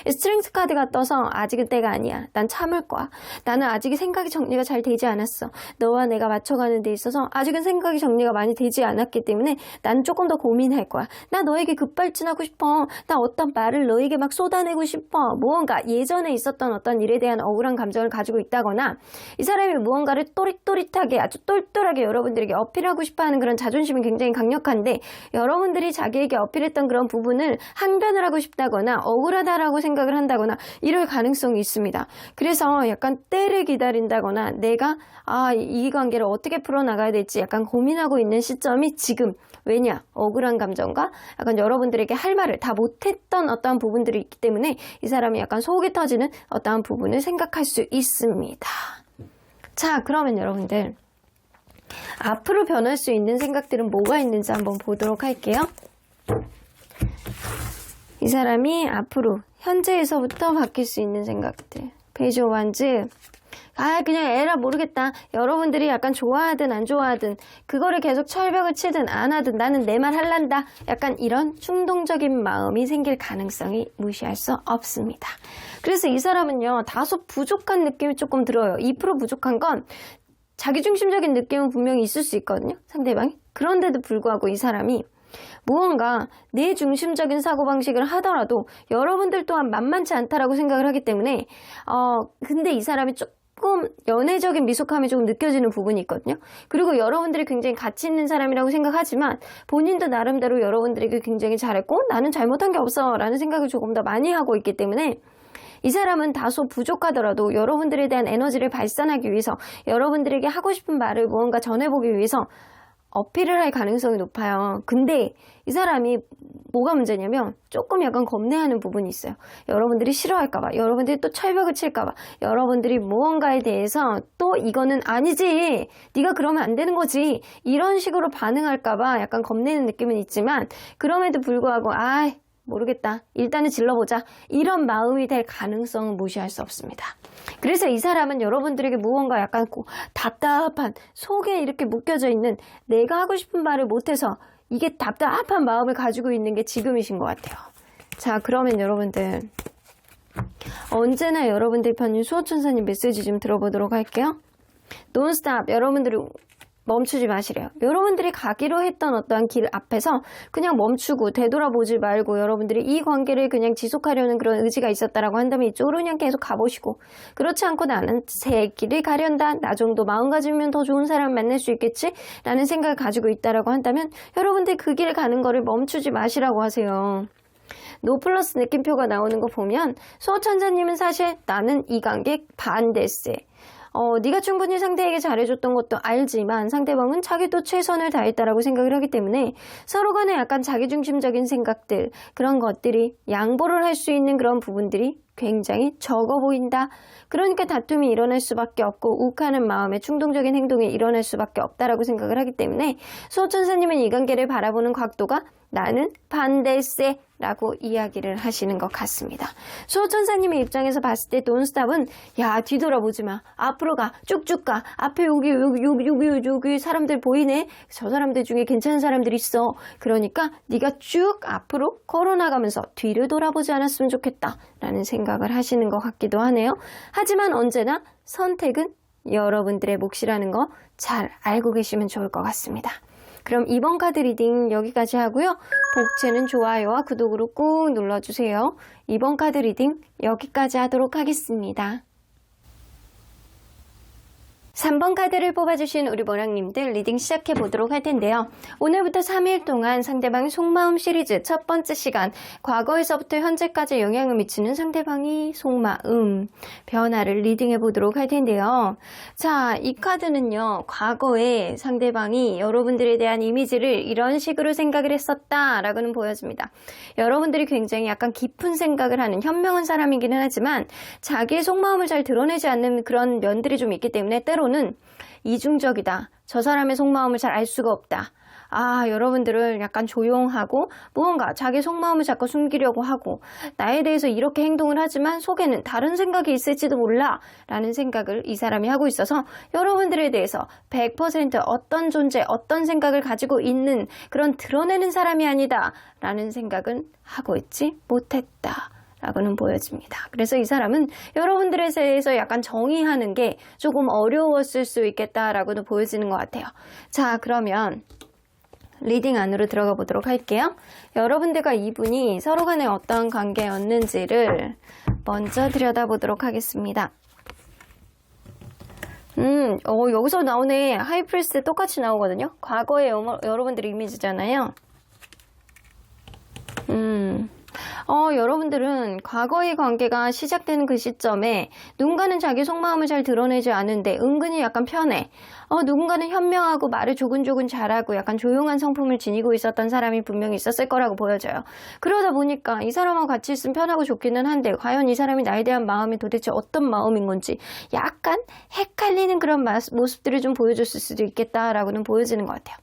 스트렝스 카드가 떠서 아직은 때가 아니야. 난 참을 거야. 나는 아직 생각이 정리가 잘 되지 않았어. 너와 내가 맞춰가는 데 있어서 아직은 생각이 정리가 많이 되지 않았기 때문에 난 조금 더 고민할 거야. 나 너에게 급발진하고 싶어. 나 어떤 말을 너에게 막 쏟아내고 싶어. 무언가 예전에 있었던 어떤 일에 대한 억울한 감정을 가지고 있다거나 이 사람이 무언가를 또릿또릿하게 아주 똘똘하게 여러분들에게 어필하고 싶어하는 그런 자존심이 굉장히 강력한데 여러분들이 자기에게 어필했던 그런 부분을 항변을 하고 싶다거나 억울하다라고 생각을 한다거나 이럴 가능성이 있습니다. 그래서 약간 때를 기다린다거나 내가 이 관계를 어떻게 풀어나가야 될지 약간 고민하고 있는 시점이 지금. 왜냐? 억울한 감정과 약간 여러분들에게 할 말을 다 못했던 어떠한 부분들이 있기 때문에 이 사람이 약간 속이 터지는 어떠한 부분을 생각할 수 있습니다. 자, 그러면 여러분들 앞으로 변할 수 있는 생각들은 뭐가 있는지 한번 보도록 할게요. 이 사람이 앞으로 현재에서부터 바뀔 수 있는 생각들. 페이지 오브 원즈. 그냥 에라 모르겠다. 여러분들이 약간 좋아하든 안 좋아하든 그거를 계속 철벽을 치든 안 하든 나는 내 말 할란다. 약간 이런 충동적인 마음이 생길 가능성이 무시할 수 없습니다. 그래서 이 사람은요. 다소 부족한 느낌이 조금 들어요. 2% 부족한 건 자기중심적인 느낌은 분명히 있을 수 있거든요. 상대방이. 그런데도 불구하고 이 사람이 무언가 내 중심적인 사고방식을 하더라도 여러분들 또한 만만치 않다라고 생각을 하기 때문에 근데 이 사람이 조금 연애적인 미숙함이 조금 느껴지는 부분이 있거든요. 그리고 여러분들이 굉장히 가치 있는 사람이라고 생각하지만 본인도 나름대로 여러분들에게 굉장히 잘했고 나는 잘못한 게 없어 라는 생각을 조금 더 많이 하고 있기 때문에 이 사람은 다소 부족하더라도 여러분들에 대한 에너지를 발산하기 위해서 여러분들에게 하고 싶은 말을 무언가 전해보기 위해서 어필을 할 가능성이 높아요. 근데 이 사람이 뭐가 문제냐면 조금 약간 겁내하는 부분이 있어요. 여러분들이 싫어할까봐, 여러분들이 또 철벽을 칠까봐, 여러분들이 무언가에 대해서 또 이거는 아니지, 네가 그러면 안 되는 거지, 이런 식으로 반응할까봐 약간 겁내는 느낌은 있지만 그럼에도 불구하고 모르겠다. 일단은 질러보자. 이런 마음이 될 가능성은 무시할 수 없습니다. 그래서 이 사람은 여러분들에게 무언가 약간 답답한 속에 이렇게 묶여져 있는 내가 하고 싶은 말을 못해서 이게 답답한 마음을 가지고 있는 게 지금이신 것 같아요. 자, 그러면 여러분들 언제나 여러분들 편인 수호천사님 메시지 좀 들어보도록 할게요. Don't stop. 여러분들이 멈추지 마시래요. 여러분들이 가기로 했던 어떠한 길 앞에서 그냥 멈추고 되돌아보지 말고 여러분들이 이 관계를 그냥 지속하려는 그런 의지가 있었다라고 한다면 이쪽으로 그냥 계속 가보시고 그렇지 않고 나는 새 길을 가련다. 나 정도 마음가짐이면 더 좋은 사람 만날 수 있겠지? 라는 생각을 가지고 있다라고 한다면 여러분들이 그 길을 가는 거를 멈추지 마시라고 하세요. 노 플러스 느낌표가 나오는 거 보면 수호천사님은 사실 나는 이 관계 반대세. 네가 충분히 상대에게 잘해줬던 것도 알지만 상대방은 자기도 최선을 다했다라고 생각을 하기 때문에 서로 간에 약간 자기중심적인 생각들, 그런 것들이 양보를 할 수 있는 그런 부분들이 굉장히 적어 보인다. 그러니까 다툼이 일어날 수밖에 없고 욱하는 마음에 충동적인 행동이 일어날 수밖에 없다라고 생각을 하기 때문에 수호천사님은 이 관계를 바라보는 각도가 나는 반대세 라고 이야기를 하시는 것 같습니다. 수호천사님의 입장에서 봤을 때 돈스탑은 야 뒤돌아보지 마. 앞으로 가. 쭉쭉 가. 앞에 여기 사람들 보이네. 저 사람들 중에 괜찮은 사람들 있어. 그러니까 네가 쭉 앞으로 걸어나가면서 뒤를 돌아보지 않았으면 좋겠다 라는 생각을 하시는 것 같기도 하네요. 하지만 언제나 선택은 여러분들의 몫이라는 거 잘 알고 계시면 좋을 것 같습니다. 그럼 이번 카드 리딩 여기까지 하고요. 복채는 좋아요와 구독으로 꾹 눌러주세요. 이번 카드 리딩 여기까지 하도록 하겠습니다. 3번 카드를 뽑아주신 우리 모랑님들 리딩 시작해 보도록 할 텐데요. 오늘부터 3일 동안 상대방의 속마음 시리즈 첫 번째 시간, 과거에서부터 현재까지 영향을 미치는 상대방의 속마음 변화를 리딩해 보도록 할 텐데요. 자, 이 카드는요, 과거에 상대방이 여러분들에 대한 이미지를 이런 식으로 생각을 했었다라고는 보여집니다. 여러분들이 굉장히 약간 깊은 생각을 하는 현명한 사람이기는 하지만 자기의 속마음을 잘 드러내지 않는 그런 면들이 좀 있기 때문에 때로는 이중적이다. 저 사람의 속마음을 잘 알 수가 없다. 여러분들을 약간 조용하고 무언가 자기 속마음을 자꾸 숨기려고 하고 나에 대해서 이렇게 행동을 하지만 속에는 다른 생각이 있을지도 몰라 라는 생각을 이 사람이 하고 있어서 여러분들에 대해서 100% 어떤 존재, 어떤 생각을 가지고 있는 그런 드러내는 사람이 아니다 라는 생각은 하고 있지 못했다 라고는 보여집니다. 그래서 이 사람은 여러분들에 대해서 약간 정의하는 게 조금 어려웠을 수 있겠다라고도 보여지는 것 같아요. 자, 그러면 리딩 안으로 들어가 보도록 할게요. 여러분들과 이분이 서로 간에 어떤 관계였는지를 먼저 들여다보도록 하겠습니다. 여기서 나오네. 하이프리스트 똑같이 나오거든요. 과거의 여러분들의 이미지잖아요. 여러분들은 과거의 관계가 시작되는 그 시점에 누군가는 자기 속마음을 잘 드러내지 않은데 은근히 약간 편해. 누군가는 현명하고 말을 조근조근 잘하고 약간 조용한 성품을 지니고 있었던 사람이 분명히 있었을 거라고 보여져요. 그러다 보니까 이 사람하고 같이 있으면 편하고 좋기는 한데 과연 이 사람이 나에 대한 마음이 도대체 어떤 마음인 건지 약간 헷갈리는 그런 모습들을 좀 보여줬을 수도 있겠다라고는 보여지는 것 같아요.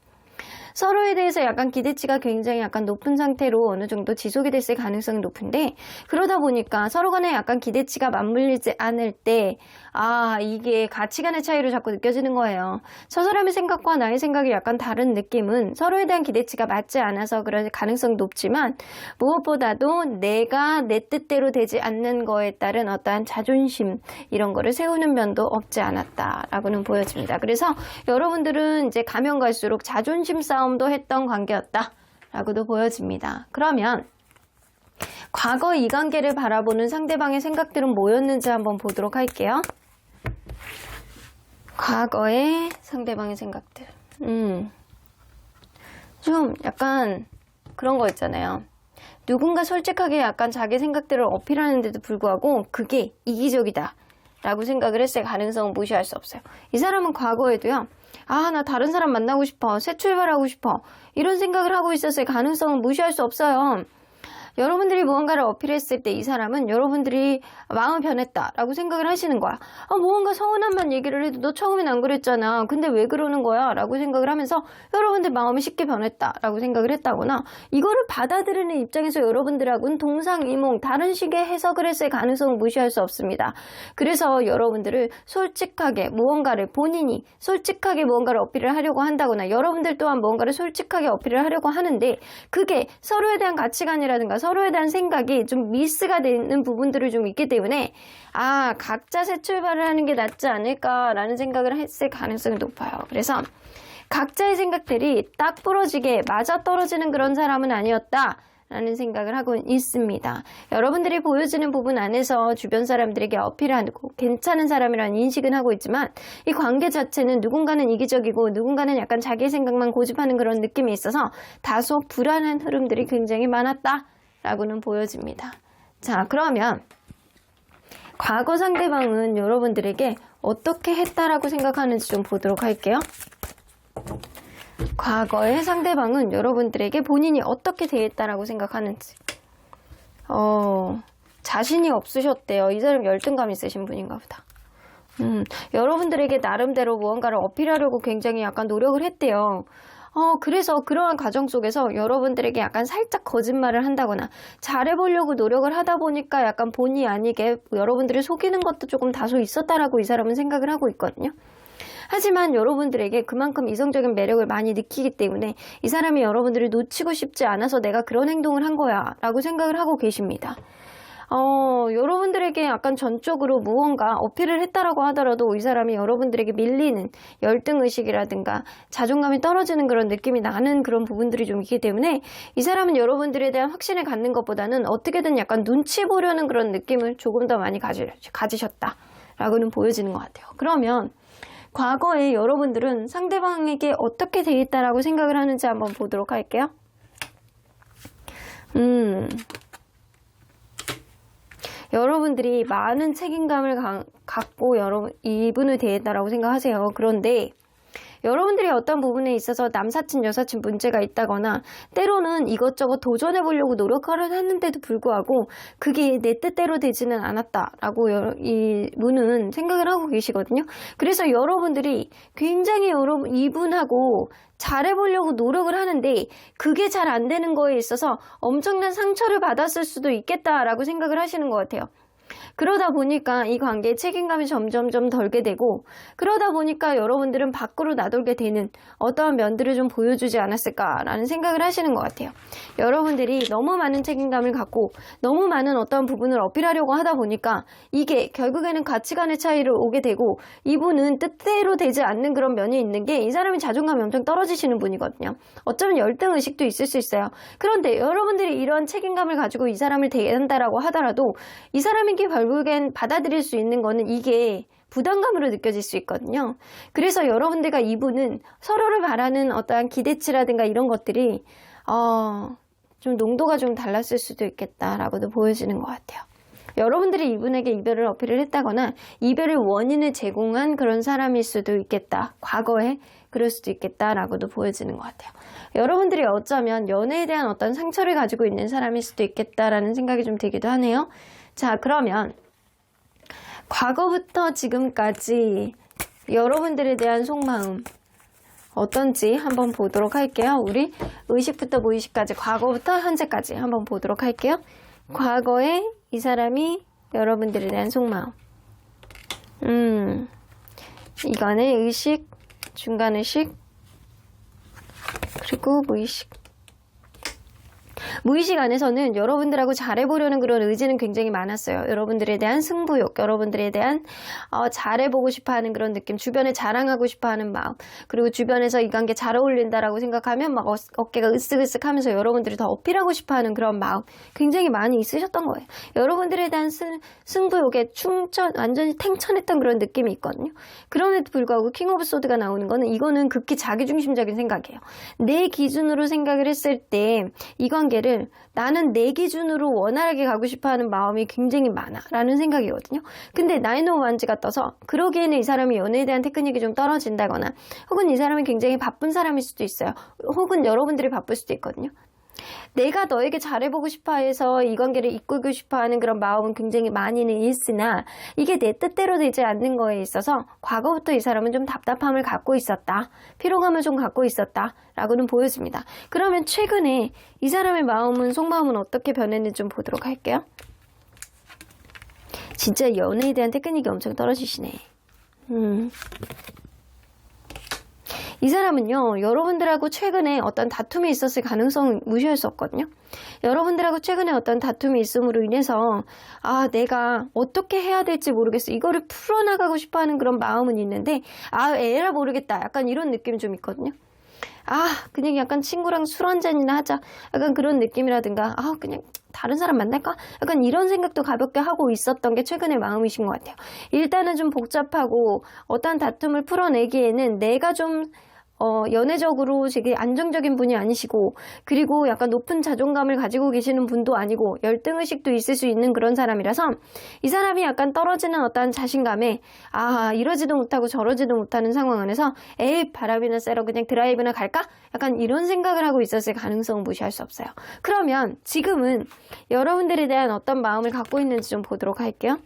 서로에 대해서 약간 기대치가 굉장히 약간 높은 상태로 어느 정도 지속이 됐을 가능성이 높은데 그러다 보니까 서로 간에 약간 기대치가 맞물리지 않을 때 이게 가치관의 차이로 자꾸 느껴지는 거예요. 저 사람의 생각과 나의 생각이 약간 다른 느낌은 서로에 대한 기대치가 맞지 않아서 그럴 가능성이 높지만 무엇보다도 내가 내 뜻대로 되지 않는 거에 따른 어떠한 자존심 이런 거를 세우는 면도 없지 않았다라고는 보여집니다. 그래서 여러분들은 이제 가면 갈수록 자존심 싸움도 했던 관계였다 라고도 보여집니다. 그러면 과거 이 관계를 바라보는 상대방의 생각들은 뭐였는지 한번 보도록 할게요. 과거의 상대방의 생각들. 좀 약간 그런 거 있잖아요. 누군가 솔직하게 약간 자기 생각들을 어필하는데도 불구하고 그게 이기적이다 라고 생각을 했을 가능성은 무시할 수 없어요. 이 사람은 과거에도요. 나 다른 사람 만나고 싶어. 새 출발하고 싶어. 이런 생각을 하고 있었을 가능성은 무시할 수 없어요. 여러분들이 무언가를 어필했을 때 이 사람은 여러분들이 마음이 변했다라고 생각을 하시는 거야. 무언가 서운한만 얘기를 해도 너 처음엔 안 그랬잖아. 근데 왜 그러는 거야? 라고 생각을 하면서 여러분들 마음이 쉽게 변했다라고 생각을 했다거나 이거를 받아들이는 입장에서 여러분들하고는 동상이몽 다른 식의 해석을 했을 가능성은 무시할 수 없습니다. 그래서 여러분들을 솔직하게 본인이 솔직하게 무언가를 어필을 하려고 한다거나 여러분들 또한 무언가를 솔직하게 어필을 하려고 하는데 그게 서로에 대한 가치관이라든가 서로에 대한 생각이 좀 미스가 되는 부분들이 좀 있기 때문에 각자 새 출발을 하는 게 낫지 않을까라는 생각을 했을 가능성이 높아요. 그래서 각자의 생각들이 딱 부러지게 맞아떨어지는 그런 사람은 아니었다 라는 생각을 하고 있습니다. 여러분들이 보여지는 부분 안에서 주변 사람들에게 어필하고 괜찮은 사람이라는 인식은 하고 있지만 이 관계 자체는 누군가는 이기적이고 누군가는 약간 자기 생각만 고집하는 그런 느낌이 있어서 다소 불안한 흐름들이 굉장히 많았다 라고는 보여집니다. 자, 그러면 과거 상대방은 여러분들에게 어떻게 했다라고 생각하는지 좀 보도록 할게요. 과거의 상대방은 여러분들에게 본인이 어떻게 대했다라고 생각하는지. 자신이 없으셨대요. 이 사람 열등감 있으신 분인가 보다. 여러분들에게 나름대로 무언가를 어필하려고 굉장히 약간 노력을 했대요. 그래서 그러한 과정 속에서 여러분들에게 약간 살짝 거짓말을 한다거나 잘해보려고 노력을 하다 보니까 약간 본의 아니게 여러분들을 속이는 것도 조금 다소 있었다라고 이 사람은 생각을 하고 있거든요. 하지만 여러분들에게 그만큼 이성적인 매력을 많이 느끼기 때문에 이 사람이 여러분들을 놓치고 싶지 않아서 내가 그런 행동을 한 거야 라고 생각을 하고 계십니다. 여러분들에게 약간 전적으로 무언가 어필을 했다라고 하더라도 이 사람이 여러분들에게 밀리는 열등의식이라든가 자존감이 떨어지는 그런 느낌이 나는 그런 부분들이 좀 있기 때문에 이 사람은 여러분들에 대한 확신을 갖는 것보다는 어떻게든 약간 눈치 보려는 그런 느낌을 조금 더 많이 가지셨다라고는 보여지는 것 같아요. 그러면 과거에 여러분들은 상대방에게 어떻게 돼 있다라고 생각을 하는지 한번 보도록 할게요. 여러분들이 많은 책임감을 갖고 이분을 대했다라고 생각하세요. 그런데 여러분들이 어떤 부분에 있어서 남사친, 여사친 문제가 있다거나 때로는 이것저것 도전해보려고 노력을 했는데도 불구하고 그게 내 뜻대로 되지는 않았다라고 이분은 생각을 하고 계시거든요. 그래서 여러분들이 굉장히 이분하고 잘해보려고 노력을 하는데 그게 잘 안 되는 거에 있어서 엄청난 상처를 받았을 수도 있겠다라고 생각을 하시는 것 같아요. 그러다 보니까 이 관계에 책임감이 점점점 덜게 되고 그러다 보니까 여러분들은 밖으로 나돌게 되는 어떠한 면들을 좀 보여주지 않았을까라는 생각을 하시는 것 같아요. 여러분들이 너무 많은 책임감을 갖고 너무 많은 어떠한 부분을 어필하려고 하다 보니까 이게 결국에는 가치관의 차이를 오게 되고 이분은 뜻대로 되지 않는 그런 면이 있는 게 이 사람이 자존감이 엄청 떨어지시는 분이거든요. 어쩌면 열등의식도 있을 수 있어요. 그런데 여러분들이 이러한 책임감을 가지고 이 사람을 대한다라고 하더라도 이 사람에게 결국엔 받아들일 수 있는 거는 이게 부담감으로 느껴질 수 있거든요. 그래서 여러분들과 이분은 서로를 바라는 어떠한 기대치라든가 이런 것들이 좀 농도가 좀 달랐을 수도 있겠다라고도 보여지는 것 같아요. 여러분들이 이분에게 이별을 어필을 했다거나 이별의 원인을 제공한 그런 사람일 수도 있겠다. 과거에 그럴 수도 있겠다라고도 보여지는 것 같아요. 여러분들이 어쩌면 연애에 대한 어떤 상처를 가지고 있는 사람일 수도 있겠다라는 생각이 좀 들기도 하네요. 자, 그러면 과거부터 지금까지 여러분들에 대한 속마음 어떤지 한번 보도록 할게요. 우리 의식부터 무의식까지 과거부터 현재까지 한번 보도록 할게요. 과거에 이 사람이 여러분들에 대한 속마음 이거는 의식, 중간의식 그리고 무의식. 무의식 안에서는 여러분들하고 잘해보려는 그런 의지는 굉장히 많았어요. 여러분들에 대한 승부욕, 여러분들에 대한 잘해보고 싶어하는 그런 느낌, 주변에 자랑하고 싶어하는 마음, 그리고 주변에서 이 관계 잘 어울린다라고 생각하면 막 어깨가 으쓱으쓱하면서 여러분들이 더 어필하고 싶어하는 그런 마음 굉장히 많이 있으셨던 거예요. 여러분들에 대한 승부욕에 완전히 탱천했던 그런 느낌이 있거든요. 그럼에도 불구하고 킹 오브 소드가 나오는 거는 이거는 극히 자기중심적인 생각이에요. 내 기준으로 생각을 했을 때 이 관계를 나는 내 기준으로 원활하게 가고 싶어하는 마음이 굉장히 많아 라는 생각이거든요. 근데 나인 오브 완즈가 떠서 그러기에는 이 사람이 연애에 대한 테크닉이 좀 떨어진다거나 혹은 이 사람이 굉장히 바쁜 사람일 수도 있어요. 혹은 여러분들이 바쁠 수도 있거든요. 내가 너에게 잘해보고 싶어해서 이 관계를 이끌고 싶어하는 그런 마음은 굉장히 많이는 있으나 이게 내 뜻대로 되지 않는 거에 있어서 과거부터 이 사람은 좀 답답함을 갖고 있었다. 피로감을 좀 갖고 있었다. 라고는 보여집니다. 그러면 최근에 이 사람의 마음은 속마음은 어떻게 변했는지 좀 보도록 할게요. 진짜 연애에 대한 테크닉이 엄청 떨어지시네. 이 사람은요, 여러분들하고 최근에 어떤 다툼이 있었을 가능성을 무시할 수 없거든요. 여러분들하고 최근에 어떤 다툼이 있음으로 인해서 내가 어떻게 해야 될지 모르겠어. 이거를 풀어나가고 싶어하는 그런 마음은 있는데 에라 모르겠다. 약간 이런 느낌이 좀 있거든요. 그냥 약간 친구랑 술 한잔이나 하자. 약간 그런 느낌이라든가 그냥 다른 사람 만날까? 약간 이런 생각도 가볍게 하고 있었던 게 최근의 마음이신 것 같아요. 일단은 좀 복잡하고 어떤 다툼을 풀어내기에는 내가 좀 연애적으로 되게 안정적인 분이 아니시고 그리고 약간 높은 자존감을 가지고 계시는 분도 아니고 열등의식도 있을 수 있는 그런 사람이라서 이 사람이 약간 떨어지는 어떤 자신감에 이러지도 못하고 저러지도 못하는 상황 안에서 바람이나 쐬러 그냥 드라이브나 갈까? 약간 이런 생각을 하고 있었을 가능성은 무시할 수 없어요. 그러면 지금은 여러분들에 대한 어떤 마음을 갖고 있는지 좀 보도록 할게요.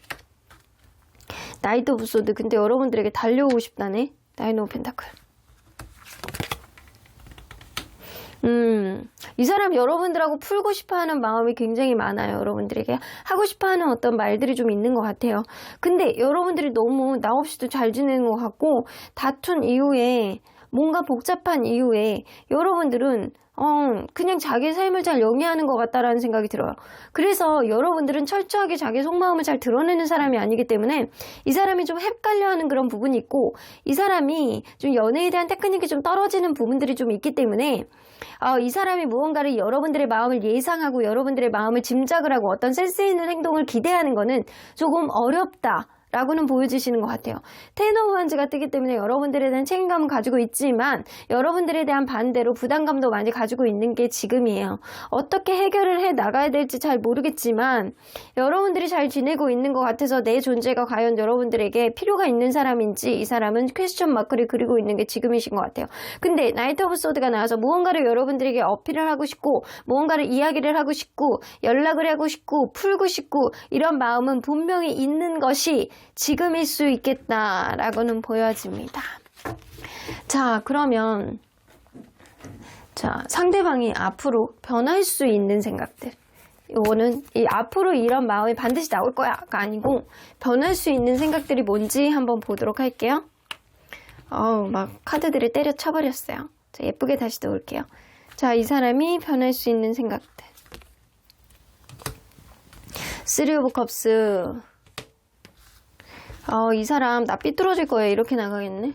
나이트 오브 소드. 근데 여러분들에게 달려오고 싶다네. 나인 오브 펜타클. 이 사람 여러분들하고 풀고 싶어하는 마음이 굉장히 많아요. 여러분들에게 하고 싶어하는 어떤 말들이 좀 있는 것 같아요. 근데 여러분들이 너무 나 없이도 잘 지내는 것 같고 다툰 이후에 뭔가 복잡한 이후에 여러분들은 그냥 자기 삶을 잘 영위하는 것 같다라는 생각이 들어요. 그래서 여러분들은 철저하게 자기 속마음을 잘 드러내는 사람이 아니기 때문에 이 사람이 좀 헷갈려하는 그런 부분이 있고 이 사람이 좀 연애에 대한 테크닉이 좀 떨어지는 부분들이 좀 있기 때문에 이 사람이 무언가를 여러분들의 마음을 예상하고 여러분들의 마음을 짐작을 하고 어떤 센스 있는 행동을 기대하는 거는 조금 어렵다 라고는 보여주시는 것 같아요. 텐 오브 환즈가 뜨기 때문에 여러분들에 대한 책임감은 가지고 있지만 여러분들에 대한 반대로 부담감도 많이 가지고 있는 게 지금이에요. 어떻게 해결을 해 나가야 될지 잘 모르겠지만 여러분들이 잘 지내고 있는 것 같아서 내 존재가 과연 여러분들에게 필요가 있는 사람인지 이 사람은 퀘스천 마크를 그리고 있는 게 지금이신 것 같아요. 근데 나이트 오브 소드가 나와서 무언가를 여러분들에게 어필을 하고 싶고 무언가를 이야기를 하고 싶고 연락을 하고 싶고 풀고 싶고 이런 마음은 분명히 있는 것이 지금일 수 있겠다라고는 보여집니다. 자, 그러면 상대방이 앞으로 변할 수 있는 생각들. 이거는 앞으로 이런 마음이 반드시 나올 거야가 아니고 변할 수 있는 생각들이 뭔지 한번 보도록 할게요. 막 카드들을 때려 버렸어요. 자, 예쁘게 다시 넣을게요. 자, 이 사람이 변할 수 있는 생각들. 3 오브 컵스. 이 사람 나 삐뚤어질 거예요. 이렇게 나가겠네.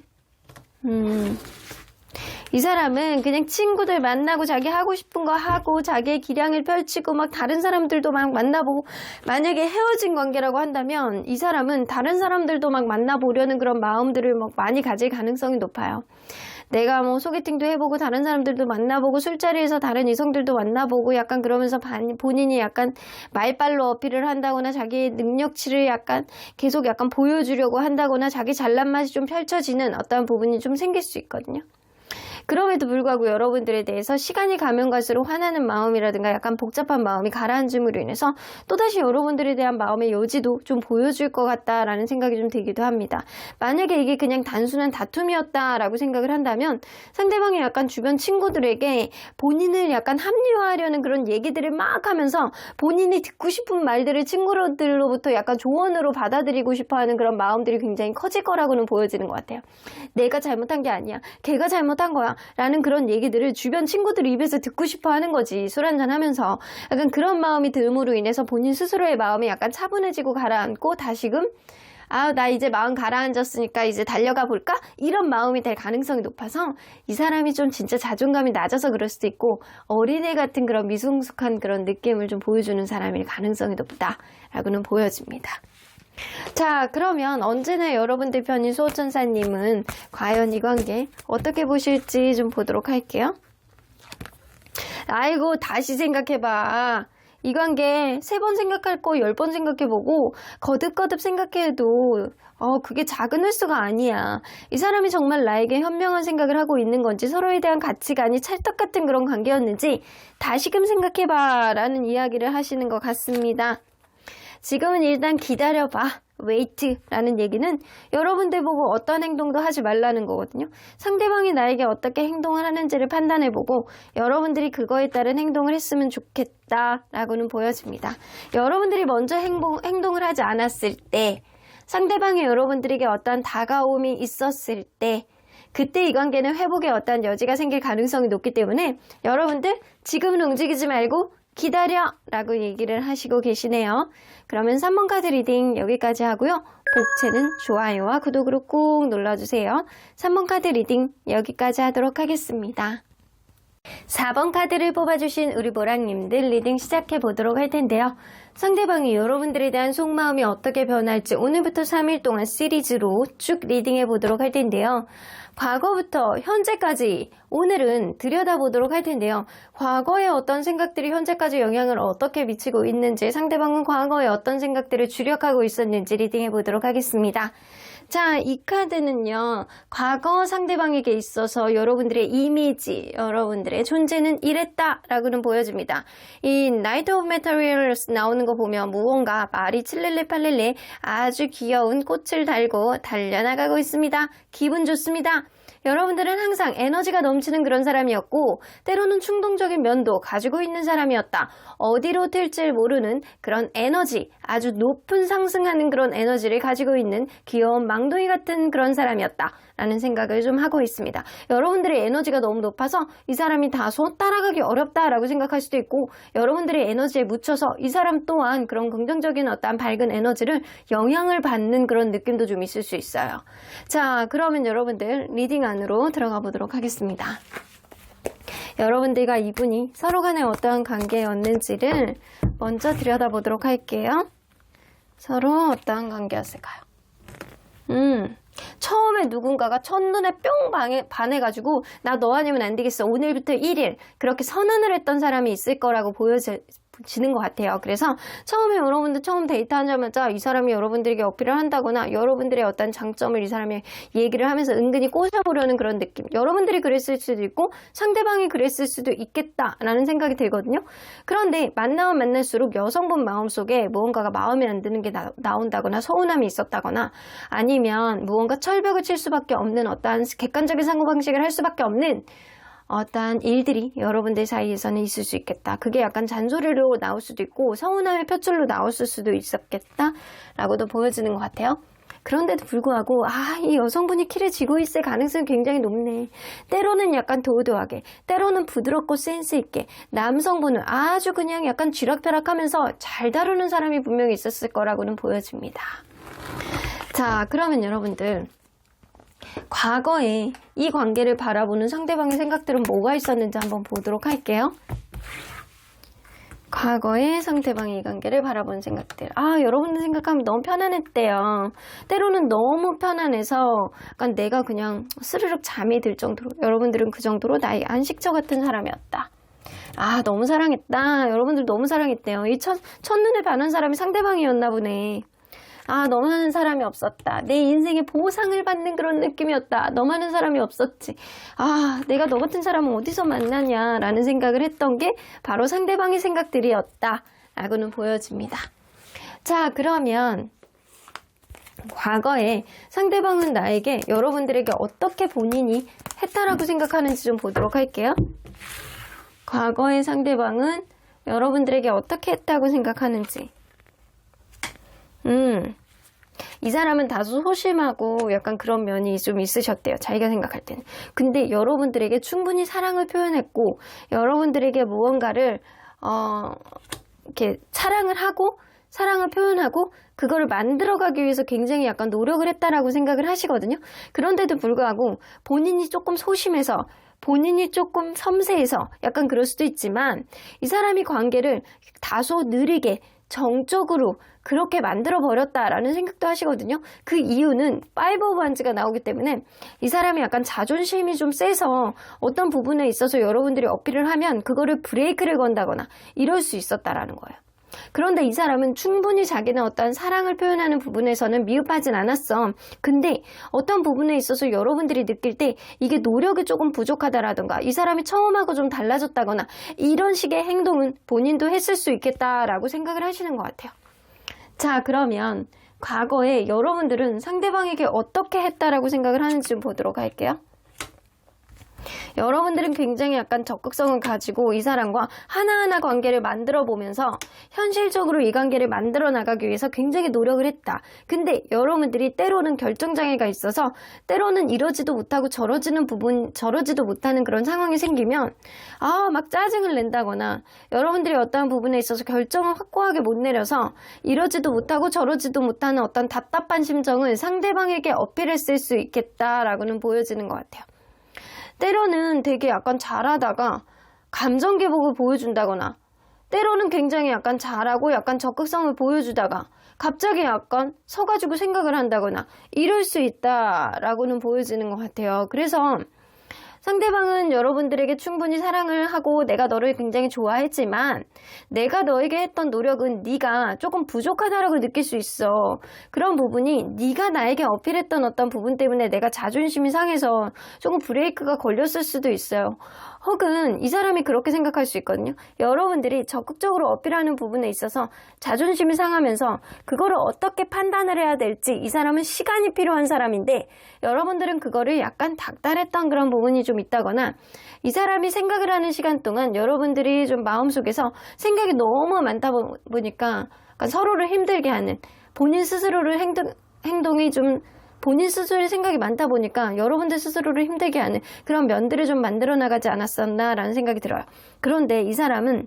이 사람은 그냥 친구들 만나고 자기 하고 싶은 거 하고 자기의 기량을 펼치고 막 다른 사람들도 막 만나보고 만약에 헤어진 관계라고 한다면 이 사람은 다른 사람들도 막 만나보려는 그런 마음들을 막 많이 가질 가능성이 높아요. 내가 뭐 소개팅도 해보고 다른 사람들도 만나보고 술자리에서 다른 이성들도 만나보고 약간 그러면서 본인이 약간 말빨로 어필을 한다거나 자기의 능력치를 약간 계속 약간 보여주려고 한다거나 자기 잘난 맛이 좀 펼쳐지는 어떤 부분이 좀 생길 수 있거든요. 그럼에도 불구하고 여러분들에 대해서 시간이 가면 갈수록 화나는 마음이라든가 약간 복잡한 마음이 가라앉음으로 인해서 또다시 여러분들에 대한 마음의 여지도 좀 보여줄 것 같다라는 생각이 좀 들기도 합니다. 만약에 이게 그냥 단순한 다툼이었다라고 생각을 한다면 상대방이 약간 주변 친구들에게 본인을 약간 합리화하려는 그런 얘기들을 막 하면서 본인이 듣고 싶은 말들을 친구들로부터 약간 조언으로 받아들이고 싶어하는 그런 마음들이 굉장히 커질 거라고는 보여지는 것 같아요. 내가 잘못한 게 아니야. 걔가 잘못한 거야. 라는 그런 얘기들을 주변 친구들 입에서 듣고 싶어 하는 거지. 술 한잔 하면서. 약간 그런 마음이 듦으로 인해서 본인 스스로의 마음이 약간 차분해지고 가라앉고 다시금 나 이제 마음 가라앉았으니까 이제 달려가 볼까? 이런 마음이 될 가능성이 높아서 이 사람이 좀 진짜 자존감이 낮아서 그럴 수도 있고 어린애 같은 그런 미성숙한 그런 느낌을 좀 보여주는 사람일 가능성이 높다라고는 보여집니다. 자, 그러면 언제나 여러분들 편인 수호천사님은 과연 이 관계 어떻게 보실지 좀 보도록 할게요. 아이고, 다시 생각해봐. 이 관계 3번 생각할 거 10번 생각해보고 거듭거듭 생각해도 그게 작은 횟수가 아니야. 이 사람이 정말 나에게 현명한 생각을 하고 있는 건지 서로에 대한 가치관이 찰떡 같은 그런 관계였는지 다시금 생각해봐 라는 이야기를 하시는 것 같습니다. 지금은 일단 기다려봐. 웨이트라는 얘기는 여러분들 보고 어떤 행동도 하지 말라는 거거든요. 상대방이 나에게 어떻게 행동을 하는지를 판단해보고 여러분들이 그거에 따른 행동을 했으면 좋겠다라고는 보여집니다. 여러분들이 먼저 행동을 하지 않았을 때 상대방이 여러분들에게 어떤 다가옴이 있었을 때 그때 이 관계는 회복에 어떤 여지가 생길 가능성이 높기 때문에 여러분들 지금은 움직이지 말고 기다려 라고 얘기를 하시고 계시네요. 그러면 3번 카드 리딩 여기까지 하고요. 복채는 좋아요와 구독으로 꾹 눌러주세요. 3번 카드 리딩 여기까지 하도록 하겠습니다. 4번 카드를 뽑아주신 우리 보랑님들 리딩 시작해 보도록 할 텐데요. 상대방이 여러분들에 대한 속마음이 어떻게 변할지 오늘부터 3일 동안 시리즈로 쭉 리딩해 보도록 할 텐데요. 과거부터 현재까지 오늘은 들여다보도록 할 텐데요. 과거의 어떤 생각들이 현재까지 영향을 어떻게 미치고 있는지 상대방은 과거에 어떤 생각들을 주력하고 있었는지 리딩해 보도록 하겠습니다. 자, 이 카드는요. 과거 상대방에게 있어서 여러분들의 이미지, 여러분들의 존재는 이랬다라고는 보여줍니다. 이 나이트 오브 메타리얼스 나오는 거 보면 무언가 말이 칠렐레 팔렐레 아주 귀여운 꽃을 달고 달려나가고 있습니다. 기분 좋습니다. 여러분들은 항상 에너지가 넘치는 그런 사람이었고 때로는 충동적인 면도 가지고 있는 사람이었다. 어디로 튈지 모르는 그런 에너지, 아주 높은 상승하는 그런 에너지를 가지고 있는 귀여운 망둥이 같은 그런 사람이었다. 라는 생각을 좀 하고 있습니다. 여러분들의 에너지가 너무 높아서 이 사람이 다소 따라가기 어렵다라고 생각할 수도 있고 여러분들의 에너지에 묻혀서 이 사람 또한 그런 긍정적인 어떤 밝은 에너지를 영향을 받는 그런 느낌도 좀 있을 수 있어요. 자, 그러면 여러분들 리딩 안으로 들어가 보도록 하겠습니다. 여러분들과 이분이 서로 간에 어떠한 관계였는지를 먼저 들여다보도록 할게요. 서로 어떠한 관계였을까요? 처음에 누군가가 첫눈에 뿅 반해가지고 나 너 아니면 안 되겠어. 오늘부터 1일. 그렇게 선언을 했던 사람이 있을 거라고 보여지는 것 같아요. 그래서 처음에 여러분들 처음 데이트하자마자 이 사람이 여러분들에게 어필을 한다거나 여러분들의 어떤 장점을 이 사람이 얘기를 하면서 은근히 꼬셔보려는 그런 느낌. 여러분들이 그랬을 수도 있고 상대방이 그랬을 수도 있겠다라는 생각이 들거든요. 그런데 만나면 만날수록 여성분 마음속에 무언가가 마음에 안 드는 게 나온다거나 서운함이 있었다거나 아니면 무언가 철벽을 칠 수밖에 없는 어떠한 객관적인 사고방식을 할 수밖에 없는 어떠한 일들이 여러분들 사이에서는 있을 수 있겠다. 그게 약간 잔소리로 나올 수도 있고 서운함의 표출로 나왔을 수도 있었겠다라고도 보여지는 것 같아요. 그런데도 불구하고 이 여성분이 키를 쥐고 있을 가능성이 굉장히 높네. 때로는 약간 도도하게, 때로는 부드럽고 센스 있게 남성분을 아주 그냥 약간 쥐락펴락하면서 잘 다루는 사람이 분명히 있었을 거라고는 보여집니다. 자, 그러면 여러분들 과거에 이 관계를 바라보는 상대방의 생각들은 뭐가 있었는지 한번 보도록 할게요. 과거에 상대방이 이 관계를 바라보는 생각들. 여러분들 생각하면 너무 편안했대요. 때로는 너무 편안해서 약간 내가 그냥 스르륵 잠이 들 정도로, 여러분들은 그 정도로 나의 안식처 같은 사람이었다. 너무 사랑했다. 여러분들 너무 사랑했대요. 이 첫눈에 반한 사람이 상대방이었나 보네. 너만한 사람이 없었다. 내 인생에 보상을 받는 그런 느낌이었다. 너만한 사람이 없었지. 내가 너 같은 사람은 어디서 만나냐 라는 생각을 했던 게 바로 상대방의 생각들이었다 라고는 보여집니다. 자, 그러면 과거에 상대방은 나에게 여러분들에게 어떻게 본인이 했다라고 생각하는지 좀 보도록 할게요. 과거의 상대방은 여러분들에게 어떻게 했다고 생각하는지. 이 사람은 다소 소심하고 약간 그런 면이 좀 있으셨대요. 자기가 생각할 때는. 근데 여러분들에게 충분히 사랑을 표현했고 여러분들에게 무언가를 이렇게 사랑을 표현하고 그거를 만들어가기 위해서 굉장히 약간 노력을 했다라고 생각을 하시거든요. 그런데도 불구하고 본인이 조금 소심해서 본인이 조금 섬세해서 약간 그럴 수도 있지만 이 사람이 관계를 다소 느리게 정적으로 그렇게 만들어버렸다라는 생각도 하시거든요. 그 이유는 5 오브 원즈가 나오기 때문에 이 사람이 약간 자존심이 좀 세서 어떤 부분에 있어서 여러분들이 어필을 하면 그거를 브레이크를 건다거나 이럴 수 있었다라는 거예요. 그런데 이 사람은 충분히 자기는 어떤 사랑을 표현하는 부분에서는 미흡하진 않았어. 근데 어떤 부분에 있어서 여러분들이 느낄 때 이게 노력이 조금 부족하다라던가 이 사람이 처음하고 좀 달라졌다거나 이런 식의 행동은 본인도 했을 수 있겠다라고 생각을 하시는 것 같아요. 자, 그러면 과거에 여러분들은 상대방에게 어떻게 했다라고 생각을 하는지 좀 보도록 할게요. 여러분들은 굉장히 약간 적극성을 가지고 이 사람과 하나하나 관계를 만들어 보면서 현실적으로 이 관계를 만들어 나가기 위해서 굉장히 노력을 했다. 근데 여러분들이 때로는 결정장애가 있어서 때로는 이러지도 못하고 저러지도 못하는 그런 상황이 생기면 막 짜증을 낸다거나 여러분들이 어떠한 부분에 있어서 결정을 확고하게 못 내려서 이러지도 못하고 저러지도 못하는 어떤 답답한 심정을 상대방에게 어필했을 수 있겠다라고는 보여지는 것 같아요. 때로는 되게 약간 잘하다가 감정 기복을 보여준다거나 때로는 굉장히 약간 잘하고 약간 적극성을 보여주다가 갑자기 약간 서가지고 생각을 한다거나 이럴 수 있다라고는 보여지는 것 같아요. 그래서 상대방은 여러분들에게 충분히 사랑을 하고 내가 너를 굉장히 좋아했지만 내가 너에게 했던 노력은 네가 조금 부족하다라고 느낄 수 있어. 그런 부분이 네가 나에게 어필했던 어떤 부분 때문에 내가 자존심이 상해서 조금 브레이크가 걸렸을 수도 있어요. 혹은 이 사람이 그렇게 생각할 수 있거든요. 여러분들이 적극적으로 어필하는 부분에 있어서 자존심이 상하면서 그거를 어떻게 판단을 해야 될지 이 사람은 시간이 필요한 사람인데 여러분들은 그거를 약간 닥달했던 그런 부분이 좀 있다거나 이 사람이 생각을 하는 시간 동안 여러분들이 좀 마음속에서 생각이 너무 많다 보니까 약간 서로를 힘들게 하는 본인 스스로를 행동이 좀 본인 스스로의 생각이 많다 보니까 여러분들 스스로를 힘들게 하는 그런 면들을 좀 만들어 나가지 않았었나라는 생각이 들어요. 그런데 이 사람은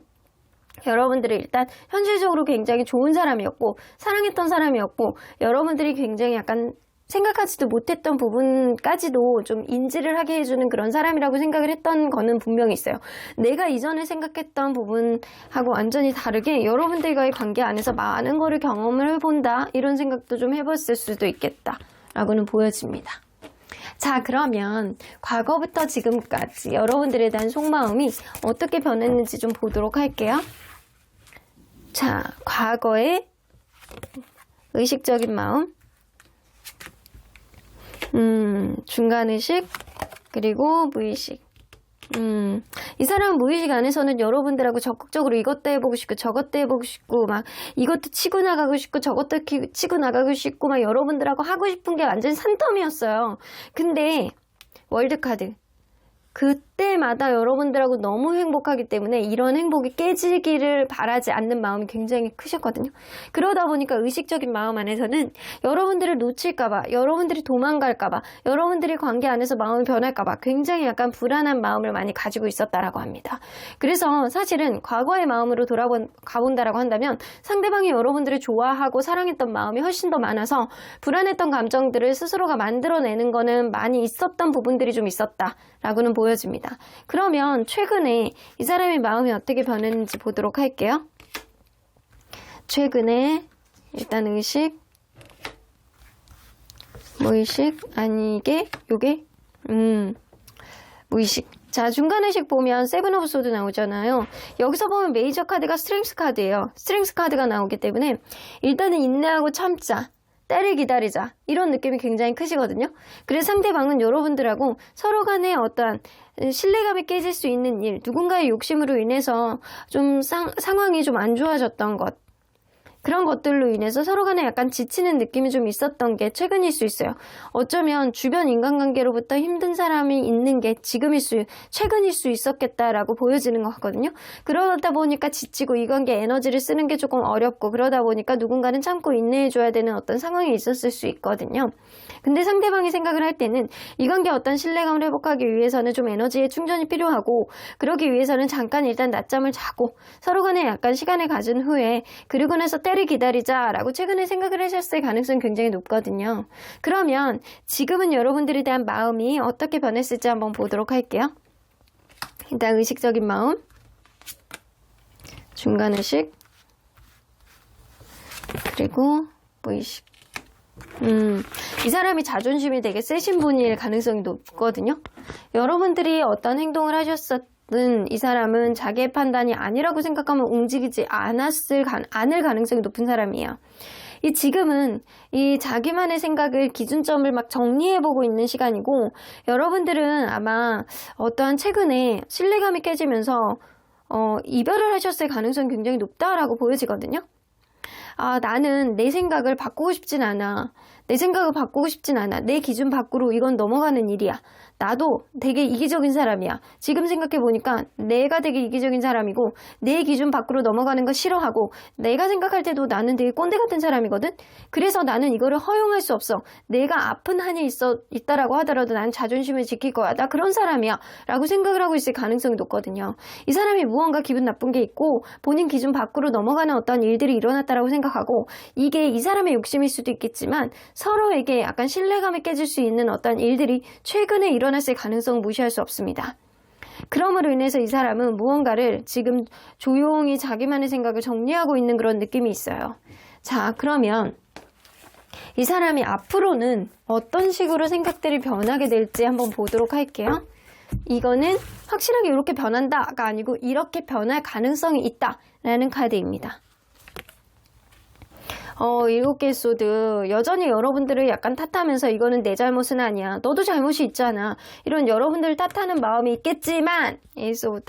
여러분들이 일단 현실적으로 굉장히 좋은 사람이었고 사랑했던 사람이었고 여러분들이 굉장히 약간 생각하지도 못했던 부분까지도 좀 인지를 하게 해주는 그런 사람이라고 생각을 했던 거는 분명히 있어요. 내가 이전에 생각했던 부분하고 완전히 다르게 여러분들과의 관계 안에서 많은 거를 경험을 해본다 이런 생각도 좀 해봤을 수도 있겠다 라고는 보여집니다. 자, 그러면 과거부터 지금까지 여러분들에 대한 속마음이 어떻게 변했는지 좀 보도록 할게요. 자, 과거의 의식적인 마음, 중간의식, 그리고 무의식. 이 사람 무의식 안에서는 여러분들하고 적극적으로 이것도 해보고 싶고 저것도 해보고 싶고 막 이것도 치고 나가고 싶고 저것도 치고 나가고 싶고 막 여러분들하고 하고 싶은 게 완전 산더미였어요. 근데 월드카드 그때마다 여러분들하고 너무 행복하기 때문에 이런 행복이 깨지기를 바라지 않는 마음이 굉장히 크셨거든요. 그러다 보니까 의식적인 마음 안에서는 여러분들을 놓칠까봐, 여러분들이 도망갈까봐, 여러분들이 관계 안에서 마음이 변할까봐 굉장히 약간 불안한 마음을 많이 가지고 있었다라고 합니다. 그래서 사실은 과거의 마음으로 가본다라고 한다면 상대방이 여러분들을 좋아하고 사랑했던 마음이 훨씬 더 많아서 불안했던 감정들을 스스로가 만들어내는 거는 많이 있었던 부분들이 좀 있었다라고는 보여집니다. 그러면 최근에 이 사람의 마음이 어떻게 변했는지 보도록 할게요. 최근에 일단 의식, 무의식, 아니게, 요게, 무의식. 자, 중간의식 보면 세븐 오브 소드 나오잖아요. 여기서 보면 메이저 카드가 스트렝스 카드예요. 스트렝스 카드가 나오기 때문에 일단은 인내하고 참자. 때를 기다리자 이런 느낌이 굉장히 크시거든요. 그래서 상대방은 여러분들하고 서로 간에 어떠한 신뢰감이 깨질 수 있는 일, 누군가의 욕심으로 인해서 좀 상황이 좀 안 좋아졌던 것, 그런 것들로 인해서 서로 간에 약간 지치는 느낌이 좀 있었던 게 최근일 수 있어요. 어쩌면 주변 인간관계로부터 힘든 사람이 있는 게 최근일 수 있었겠다라고 보여지는 것 같거든요. 그러다 보니까 지치고 이 관계에 에너지를 쓰는 게 조금 어렵고 그러다 보니까 누군가는 참고 인내해줘야 되는 어떤 상황이 있었을 수 있거든요. 근데 상대방이 생각을 할 때는 이 관계의 어떤 신뢰감을 회복하기 위해서는 좀 에너지의 충전이 필요하고 그러기 위해서는 잠깐 일단 낮잠을 자고 서로 간에 약간 시간을 가진 후에 그리고 나서 때를 기다리자라고 최근에 생각을 하셨을 가능성이 굉장히 높거든요. 그러면 지금은 여러분들에 대한 마음이 어떻게 변했을지 한번 보도록 할게요. 일단 의식적인 마음, 중간의식, 그리고 무의식. 이 사람이 자존심이 되게 세신 분일 가능성이 높거든요. 여러분들이 어떤 행동을 하셨든 이 사람은 자기의 판단이 아니라고 생각하면 움직이지 않을 가능성이 높은 사람이에요. 지금은 이 자기만의 생각을 기준점을 막 정리해보고 있는 시간이고 여러분들은 아마 어떠한 최근에 신뢰감이 깨지면서 이별을 하셨을 가능성이 굉장히 높다라고 보여지거든요. 아, 나는 내 생각을 바꾸고 싶진 않아. 내 생각을 바꾸고 싶진 않아. 내 기준 밖으로 이건 넘어가는 일이야. 나도 되게 이기적인 사람이야. 지금 생각해보니까 내가 되게 이기적인 사람이고 내 기준 밖으로 넘어가는 거 싫어하고 내가 생각할 때도 나는 되게 꼰대 같은 사람이거든. 그래서 나는 이거를 허용할 수 없어. 내가 아픈 한이 있다라고 하더라도 난 자존심을 지킬 거야. 나 그런 사람이야. 라고 생각을 하고 있을 가능성이 높거든요. 이 사람이 무언가 기분 나쁜 게 있고 본인 기준 밖으로 넘어가는 어떤 일들이 일어났다라고 생각하고 이게 이 사람의 욕심일 수도 있겠지만 서로에게 약간 신뢰감이 깨질 수 있는 어떤 일들이 최근에 일어났을 가능성을 무시할 수 없습니다. 그럼으로 인해서 이 사람은 무언가를 지금 조용히 자기만의 생각을 정리하고 있는 그런 느낌이 있어요. 자, 그러면 이 사람이 앞으로는 어떤 식으로 생각들이 변하게 될지 한번 보도록 할게요. 이거는 확실하게 이렇게 변한다가 아니고 이렇게 변할 가능성이 있다라는 카드입니다. 7개의 소드. 여전히 여러분들을 약간 탓하면서 이거는 내 잘못은 아니야. 너도 잘못이 있잖아. 이런 여러분들을 탓하는 마음이 있겠지만 에이스 오브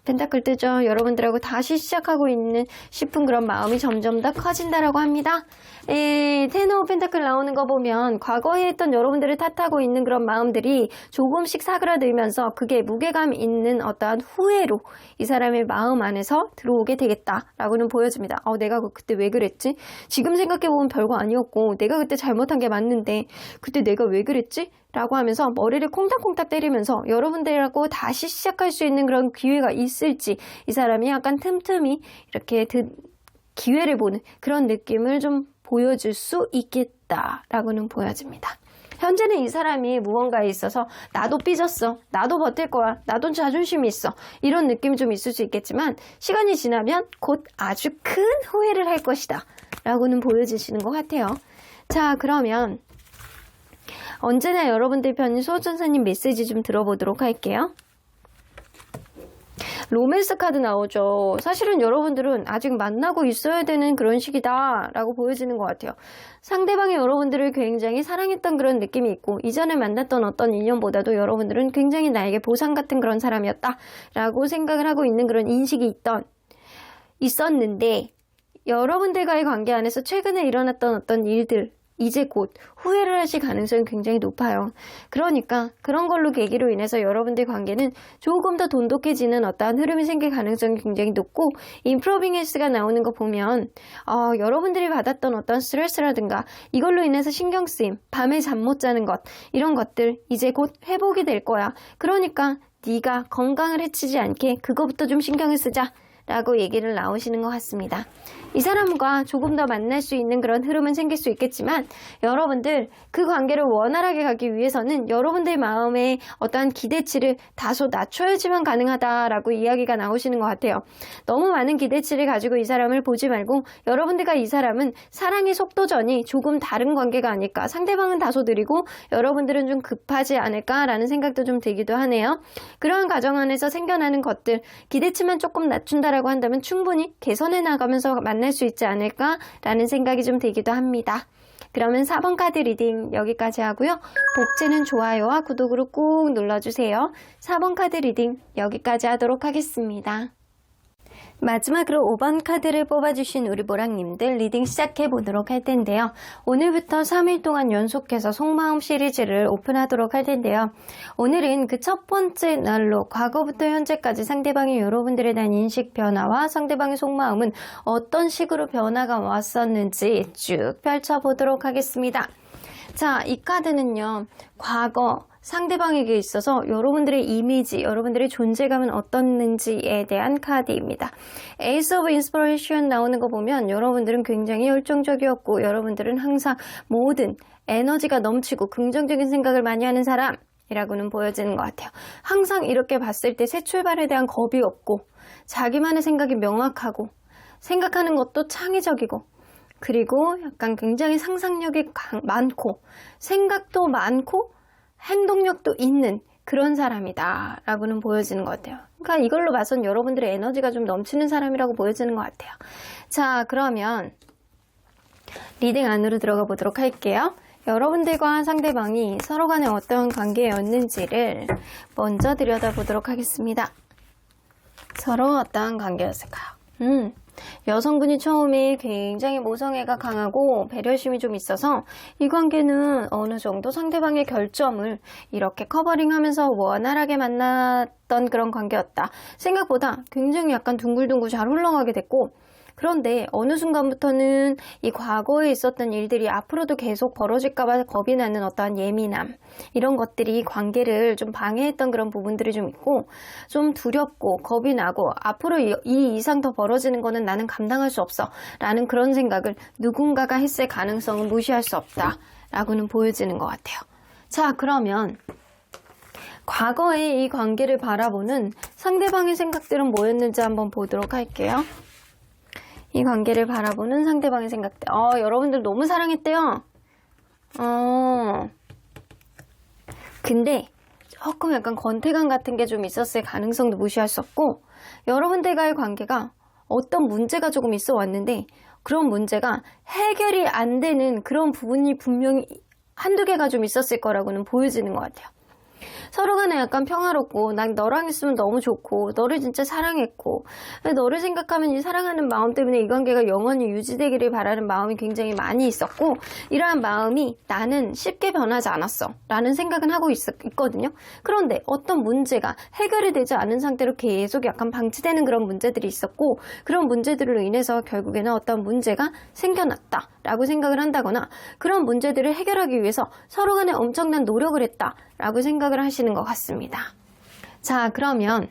펜타클 뜨죠. 여러분들하고 다시 시작하고 있는 싶은 그런 마음이 점점 더 커진다라고 합니다. 텐 오브 펜타클 나오는 거 보면 과거에 했던 여러분들을 탓하고 있는 그런 마음들이 조금씩 사그라들면서 그게 무게감 있는 어떠한 후회로 이 사람의 마음 안에서 들어오게 되겠다라고는 보여집니다. 내가 그때 왜 그랬지? 지금 생각해보면 별거 아니었고 내가 그때 잘못한 게 맞는데 그때 내가 왜 그랬지? 라고 하면서 머리를 콩닥콩닥 때리면서 여러분들하고 다시 시작할 수 있는 그런 기회가 있을지 이 사람이 약간 틈틈이 이렇게 기회를 보는 그런 느낌을 좀 보여줄 수 있겠다라고는 보여집니다. 현재는 이 사람이 무언가에 있어서 나도 삐졌어. 나도 버틸 거야. 나도 자존심이 있어. 이런 느낌이 좀 있을 수 있겠지만 시간이 지나면 곧 아주 큰 후회를 할 것이다 라고는 보여지시는 것 같아요. 자, 그러면 언제나 여러분들 편인 수호천사님 메시지 좀 들어보도록 할게요. 로맨스 카드 나오죠. 사실은 여러분들은 아직 만나고 있어야 되는 그런 시기다 라고 보여지는 것 같아요. 상대방이 여러분들을 굉장히 사랑했던 그런 느낌이 있고 이전에 만났던 어떤 인연보다도 여러분들은 굉장히 나에게 보상 같은 그런 사람이었다 라고 생각을 하고 있는 그런 인식이 있었는데 여러분들과의 관계 안에서 최근에 일어났던 어떤 일들 이제 곧 후회를 하실 가능성이 굉장히 높아요. 그러니까 그런 걸로 계기로 인해서 여러분들 관계는 조금 더 돈독해지는 어떠한 흐름이 생길 가능성이 굉장히 높고 임프로빙 헬스가 나오는 거 보면 여러분들이 받았던 어떤 스트레스라든가 이걸로 인해서 신경 쓰임, 밤에 잠 못 자는 것 이런 것들 이제 곧 회복이 될 거야. 그러니까 네가 건강을 해치지 않게 그거부터 좀 신경을 쓰자 라고 얘기를 나오시는 것 같습니다. 이 사람과 조금 더 만날 수 있는 그런 흐름은 생길 수 있겠지만 여러분들 그 관계를 원활하게 가기 위해서는 여러분들 마음의 어떠한 기대치를 다소 낮춰야지만 가능하다라고 이야기가 나오시는 것 같아요. 너무 많은 기대치를 가지고 이 사람을 보지 말고 여러분들과 이 사람은 사랑의 속도전이 조금 다른 관계가 아닐까. 상대방은 다소 느리고 여러분들은 좀 급하지 않을까라는 생각도 좀 들기도 하네요. 그러한 과정 안에서 생겨나는 것들 기대치만 조금 낮춘다라고 한다면 충분히 개선해 나가면서 만날 수 있지 않을까라는 생각이 좀 들기도 합니다. 그러면 4번 카드 리딩 여기까지 하고요. 복제는 좋아요와 구독으로 꾹 눌러주세요. 4번 카드 리딩 여기까지 하도록 하겠습니다. 마지막으로 5번 카드를 뽑아주신 우리 모랑님들 리딩 시작해보도록 할 텐데요. 오늘부터 3일 동안 연속해서 속마음 시리즈를 오픈하도록 할 텐데요. 오늘은 그 첫 번째 날로 과거부터 현재까지 상대방이 여러분들에 대한 인식 변화와 상대방의 속마음은 어떤 식으로 변화가 왔었는지 쭉 펼쳐보도록 하겠습니다. 자, 이 카드는요. 과거 상대방에게 있어서 여러분들의 이미지, 여러분들의 존재감은 어떻는지에 대한 카드입니다. 에이스 오브 인스피레이션 나오는 거 보면 여러분들은 굉장히 열정적이었고 여러분들은 항상 모든 에너지가 넘치고 긍정적인 생각을 많이 하는 사람이라고는 보여지는 것 같아요. 항상 이렇게 봤을 때 새 출발에 대한 겁이 없고 자기만의 생각이 명확하고 생각하는 것도 창의적이고 그리고 약간 굉장히 상상력이 많고 생각도 많고 행동력도 있는 그런 사람이다 라고는 보여지는 것 같아요. 그러니까 이걸로 봐선 여러분들의 에너지가 좀 넘치는 사람이라고 보여지는 것 같아요. 자, 그러면 리딩 안으로 들어가 보도록 할게요. 여러분들과 상대방이 서로 간에 어떤 관계였는지를 먼저 들여다보도록 하겠습니다. 서로 어떠한 관계였을까요? 여성분이 처음에 굉장히 모성애가 강하고 배려심이 좀 있어서 이 관계는 어느 정도 상대방의 결점을 이렇게 커버링하면서 원활하게 만났던 그런 관계였다. 생각보다 굉장히 약간 둥글둥글 잘 흘러가게 됐고 그런데 어느 순간부터는 이 과거에 있었던 일들이 앞으로도 계속 벌어질까봐 겁이 나는 어떠한 예민함 이런 것들이 관계를 좀 방해했던 그런 부분들이 좀 있고 좀 두렵고 겁이 나고 앞으로 이 이상 더 벌어지는 거는 나는 감당할 수 없어 라는 그런 생각을 누군가가 했을 가능성은 무시할 수 없다 라고는 보여지는 것 같아요. 자, 그러면 과거의 이 관계를 바라보는 상대방의 생각들은 뭐였는지 한번 보도록 할게요. 이 관계를 바라보는 상대방의 생각들. 여러분들 너무 사랑했대요. 근데 조금 약간 권태감 같은 게 좀 있었을 가능성도 무시할 수 없고 여러분들과의 관계가 어떤 문제가 조금 있어 왔는데 그런 문제가 해결이 안 되는 그런 부분이 분명히 한두 개가 좀 있었을 거라고는 보여지는 것 같아요. 서로 간에 약간 평화롭고 난 너랑 있으면 너무 좋고 너를 진짜 사랑했고 너를 생각하면 이 사랑하는 마음 때문에 이 관계가 영원히 유지되기를 바라는 마음이 굉장히 많이 있었고 이러한 마음이 나는 쉽게 변하지 않았어 라는 생각은 하고 있거든요. 그런데 어떤 문제가 해결이 되지 않은 상태로 계속 약간 방치되는 그런 문제들이 있었고 그런 문제들로 인해서 결국에는 어떤 문제가 생겨났다 라고 생각을 한다거나 그런 문제들을 해결하기 위해서 서로 간에 엄청난 노력을 했다 라고 생각을 하시는 것 같습니다. 자, 그러면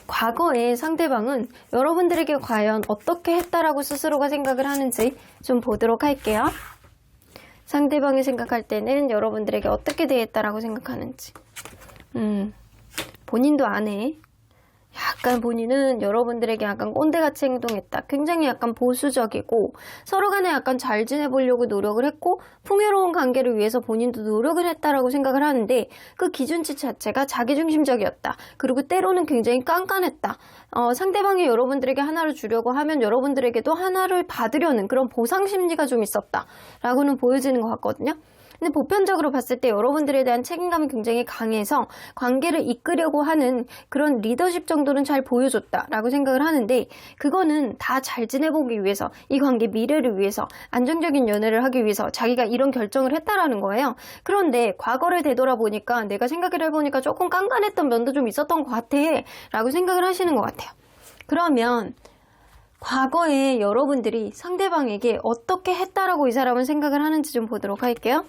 과거의 상대방은 여러분들에게 과연 어떻게 했다라고 스스로가 생각을 하는지 좀 보도록 할게요. 상대방이 생각할 때는 여러분들에게 어떻게 대했다라고 생각하는지 본인도 안 해. 약간 본인은 여러분들에게 약간 꼰대같이 행동했다. 굉장히 약간 보수적이고 서로 간에 약간 잘 지내보려고 노력을 했고 풍요로운 관계를 위해서 본인도 노력을 했다라고 생각을 하는데 그 기준치 자체가 자기중심적이었다. 그리고 때로는 굉장히 깐깐했다. 상대방이 여러분들에게 하나를 주려고 하면 여러분들에게도 하나를 받으려는 그런 보상 심리가 좀 있었다. 라고는 보여지는 것 같거든요. 근데 보편적으로 봤을 때 여러분들에 대한 책임감이 굉장히 강해서 관계를 이끌려고 하는 그런 리더십 정도는 잘 보여줬다라고 생각을 하는데 그거는 다 잘 지내보기 위해서 이 관계 미래를 위해서 안정적인 연애를 하기 위해서 자기가 이런 결정을 했다라는 거예요. 그런데 과거를 되돌아보니까 내가 생각을 해보니까 조금 깐깐했던 면도 좀 있었던 것 같아 라고 생각을 하시는 것 같아요. 그러면 과거에 여러분들이 상대방에게 어떻게 했다라고 이 사람은 생각을 하는지 좀 보도록 할게요.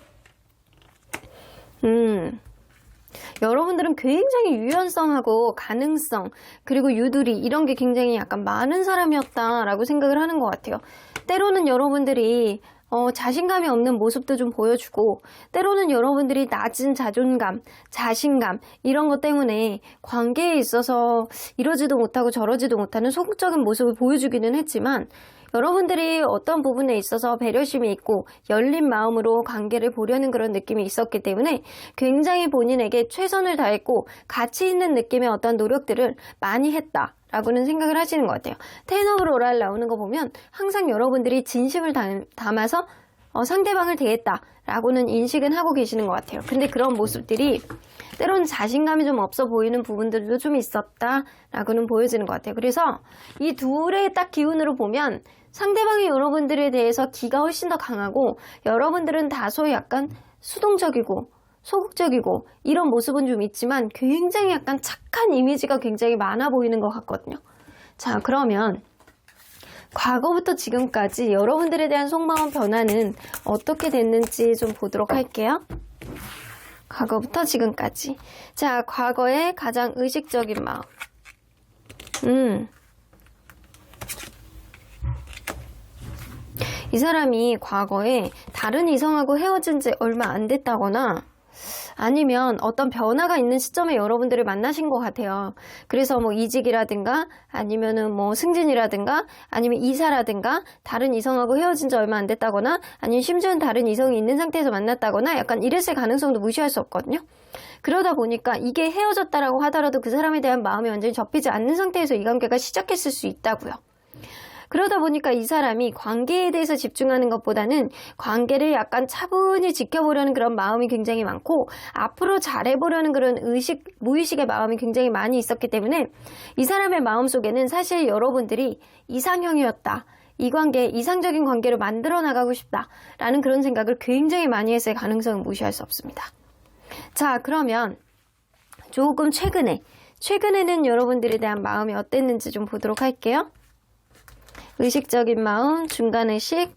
여러분들은 굉장히 유연성하고 가능성 그리고 유두리 이런 게 굉장히 약간 많은 사람이었다라고 생각을 하는 것 같아요. 때로는 여러분들이 자신감이 없는 모습도 좀 보여주고 때로는 여러분들이 낮은 자존감, 자신감 이런 것 때문에 관계에 있어서 이러지도 못하고 저러지도 못하는 소극적인 모습을 보여주기는 했지만 여러분들이 어떤 부분에 있어서 배려심이 있고 열린 마음으로 관계를 보려는 그런 느낌이 있었기 때문에 굉장히 본인에게 최선을 다했고 가치 있는 느낌의 어떤 노력들을 많이 했다. 라고는 생각을 하시는 것 같아요. 텐 오브 오랄 나오는 거 보면 항상 여러분들이 진심을 담아서 상대방을 대했다 라고는 인식은 하고 계시는 것 같아요. 근데 그런 모습들이 때로는 자신감이 좀 없어 보이는 부분들도 좀 있었다 라고는 보여지는 것 같아요. 그래서 이 둘의 딱 기운으로 보면 상대방이 여러분들에 대해서 기가 훨씬 더 강하고 여러분들은 다소 약간 수동적이고 소극적이고 이런 모습은 좀 있지만 굉장히 약간 착한 이미지가 굉장히 많아 보이는 것 같거든요. 자, 그러면 과거부터 지금까지 여러분들에 대한 속마음 변화는 어떻게 됐는지 좀 보도록 할게요. 과거부터 지금까지. 자, 과거의 가장 의식적인 마음. 이 사람이 과거에 다른 이성하고 헤어진 지 얼마 안 됐다거나 아니면 어떤 변화가 있는 시점에 여러분들을 만나신 것 같아요. 그래서 뭐 이직이라든가 아니면은 뭐 승진이라든가 아니면 이사라든가 다른 이성하고 헤어진 지 얼마 안 됐다거나 아니면 심지어는 다른 이성이 있는 상태에서 만났다거나 약간 이랬을 가능성도 무시할 수 없거든요. 그러다 보니까 이게 헤어졌다라고 하더라도 그 사람에 대한 마음이 완전히 접히지 않는 상태에서 이 관계가 시작했을 수 있다고요. 그러다 보니까 이 사람이 관계에 대해서 집중하는 것보다는 관계를 약간 차분히 지켜보려는 그런 마음이 굉장히 많고 앞으로 잘해보려는 그런 무의식의 마음이 굉장히 많이 있었기 때문에 이 사람의 마음속에는 사실 여러분들이 이상형이었다. 이 관계, 이상적인 관계를 만들어 나가고 싶다라는 그런 생각을 굉장히 많이 했을 가능성은 무시할 수 없습니다. 자, 그러면 조금 최근에는 여러분들에 대한 마음이 어땠는지 좀 보도록 할게요. 의식적인 마음, 중간의식,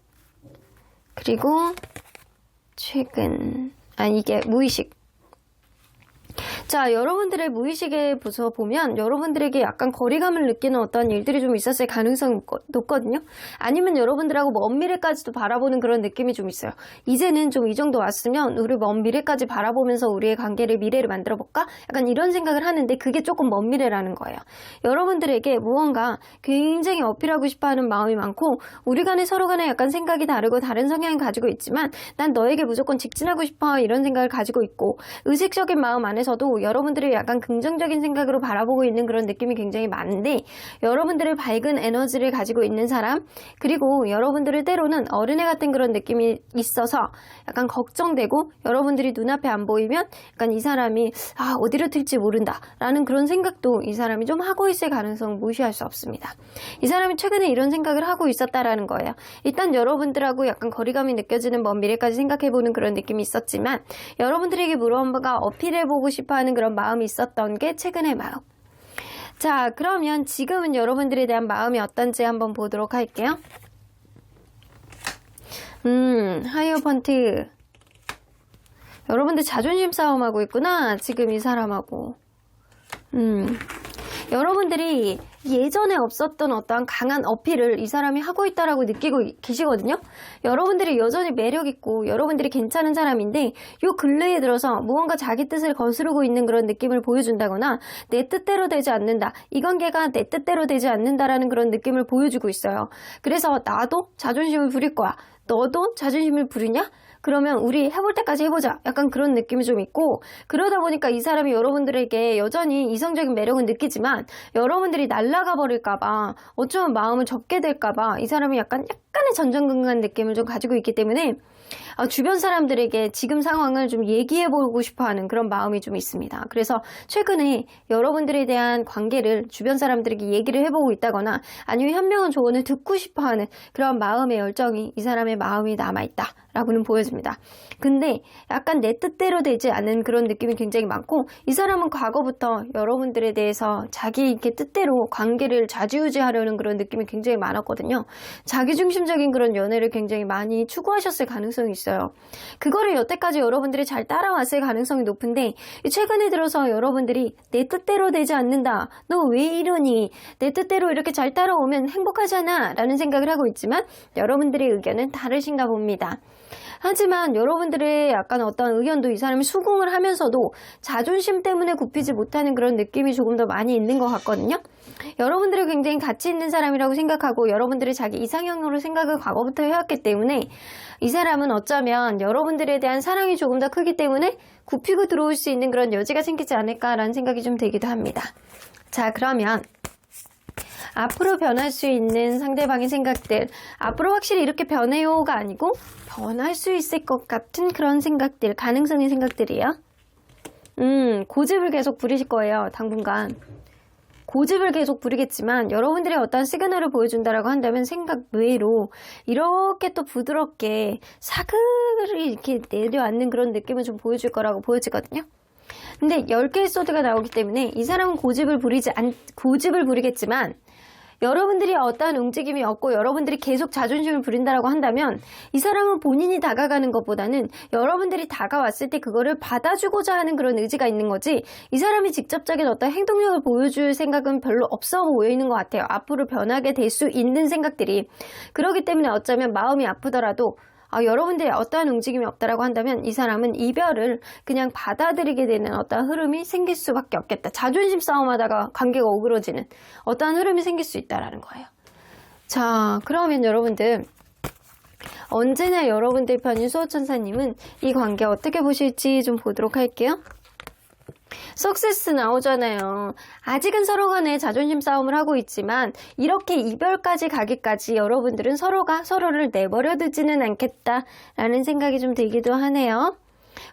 그리고 최근, 이게 무의식. 자, 여러분들의 무의식에 보면 여러분들에게 약간 거리감을 느끼는 어떤 일들이 좀 있었을 가능성이 높거든요. 아니면 여러분들하고 먼 미래까지도 바라보는 그런 느낌이 좀 있어요. 이제는 좀 이 정도 왔으면 우리 먼 미래까지 바라보면서 우리의 관계를 미래를 만들어 볼까? 약간 이런 생각을 하는데 그게 조금 먼 미래라는 거예요. 여러분들에게 무언가 굉장히 어필하고 싶어하는 마음이 많고 우리 간에 서로 간에 약간 생각이 다르고 다른 성향을 가지고 있지만 난 너에게 무조건 직진하고 싶어 이런 생각을 가지고 있고 의식적인 마음 안에서도 여러분들을 약간 긍정적인 생각으로 바라보고 있는 그런 느낌이 굉장히 많은데 여러분들의 밝은 에너지를 가지고 있는 사람 그리고 여러분들을 때로는 어린애 같은 그런 느낌이 있어서 약간 걱정되고 여러분들이 눈앞에 안 보이면 약간 이 사람이 어디로 튈지 모른다 라는 그런 생각도 이 사람이 좀 하고 있을 가능성은 무시할 수 없습니다. 이 사람이 최근에 이런 생각을 하고 있었다라는 거예요. 일단 여러분들하고 약간 거리감이 느껴지는 먼 미래까지 생각해보는 그런 느낌이 있었지만 여러분들에게 무언가 어필해보고 싶어하는 그런 마음이 있었던 게 최근의 마음. 자, 그러면 지금은 여러분들에 대한 마음이 어떤지 한번 보도록 할게요. 하이어펀트. 여러분들 자존심 싸움하고 있구나. 지금 이 사람하고. 여러분들이 예전에 없었던 어떠한 강한 어필을 이 사람이 하고 있다라고 느끼고 계시거든요. 여러분들이 여전히 매력있고 여러분들이 괜찮은 사람인데 요 근래에 들어서 무언가 자기 뜻을 거스르고 있는 그런 느낌을 보여준다거나 내 뜻대로 되지 않는다. 이 관계가 내 뜻대로 되지 않는다라는 그런 느낌을 보여주고 있어요. 그래서 나도 자존심을 부릴 거야. 너도 자존심을 부리냐? 그러면 우리 해볼 때까지 해보자. 약간 그런 느낌이 좀 있고, 그러다 보니까 이 사람이 여러분들에게 여전히 이성적인 매력은 느끼지만 여러분들이 날아가 버릴까봐, 어쩌면 마음을 접게 될까봐 이 사람이 약간의 전전긍긍한 느낌을 좀 가지고 있기 때문에 주변 사람들에게 지금 상황을 좀 얘기해보고 싶어하는 그런 마음이 좀 있습니다. 그래서 최근에 여러분들에 대한 관계를 주변 사람들에게 얘기를 해보고 있다거나 아니면 현명한 조언을 듣고 싶어하는 그런 마음의 열정이 이 사람의 마음이 남아있다라고는 보여집니다. 근데 약간 내 뜻대로 되지 않는 그런 느낌이 굉장히 많고, 이 사람은 과거부터 여러분들에 대해서 자기 이렇게 뜻대로 관계를 좌지우지하려는 그런 느낌이 굉장히 많았거든요. 자기중심적인 그런 연애를 굉장히 많이 추구하셨을 가능성이 있어요. 그거를 여태까지 여러분들이 잘 따라왔을 가능성이 높은데, 최근에 들어서 여러분들이 내 뜻대로 되지 않는다. 너 왜 이러니? 내 뜻대로 이렇게 잘 따라오면 행복하잖아. 라는 생각을 하고 있지만 여러분들의 의견은 다르신가 봅니다. 하지만 여러분들의 약간 어떤 의견도 이 사람이 수긍을 하면서도 자존심 때문에 굽히지 못하는 그런 느낌이 조금 더 많이 있는 것 같거든요. 여러분들이 굉장히 가치 있는 사람이라고 생각하고 여러분들이 자기 이상형으로 생각을 과거부터 해왔기 때문에 이 사람은 어쩌면 여러분들에 대한 사랑이 조금 더 크기 때문에 굽히고 들어올 수 있는 그런 여지가 생기지 않을까라는 생각이 좀 들기도 합니다. 자, 그러면 앞으로 변할 수 있는 상대방의 생각들, 앞으로 확실히 이렇게 변해요가 아니고 변할 수 있을 것 같은 그런 생각들, 가능성의 생각들이에요. 고집을 계속 부리실 거예요. 당분간 고집을 계속 부리겠지만 여러분들의 어떤 시그널을 보여준다라고 한다면 생각 외로 이렇게 또 부드럽게 사그를 이렇게 내려앉는 그런 느낌을 좀 보여줄 거라고 보여지거든요. 근데 10개의 소드가 나오기 때문에 이 사람은 고집을 부리겠지만 여러분들이 어떠한 움직임이 없고 여러분들이 계속 자존심을 부린다라고 한다면 이 사람은 본인이 다가가는 것보다는 여러분들이 다가왔을 때 그거를 받아주고자 하는 그런 의지가 있는 거지, 이 사람이 직접적인 어떤 행동력을 보여줄 생각은 별로 없어 보이는 것 같아요. 앞으로 변하게 될 수 있는 생각들이. 그렇기 때문에 어쩌면 마음이 아프더라도 여러분들이 어떠한 움직임이 없다라고 한다면 이 사람은 이별을 그냥 받아들이게 되는 어떠한 흐름이 생길 수밖에 없겠다. 자존심 싸움하다가 관계가 오그러지는 어떠한 흐름이 생길 수 있다라는 거예요. 자, 그러면 여러분들 언제나 여러분들 편인 수호천사님은 이 관계 어떻게 보실지 좀 보도록 할게요. 석세스 나오잖아요. 아직은 서로 간에 자존심 싸움을 하고 있지만 이렇게 이별까지 가기까지 여러분들은 서로가 서로를 내버려 두지는 않겠다라는 생각이 좀 들기도 하네요.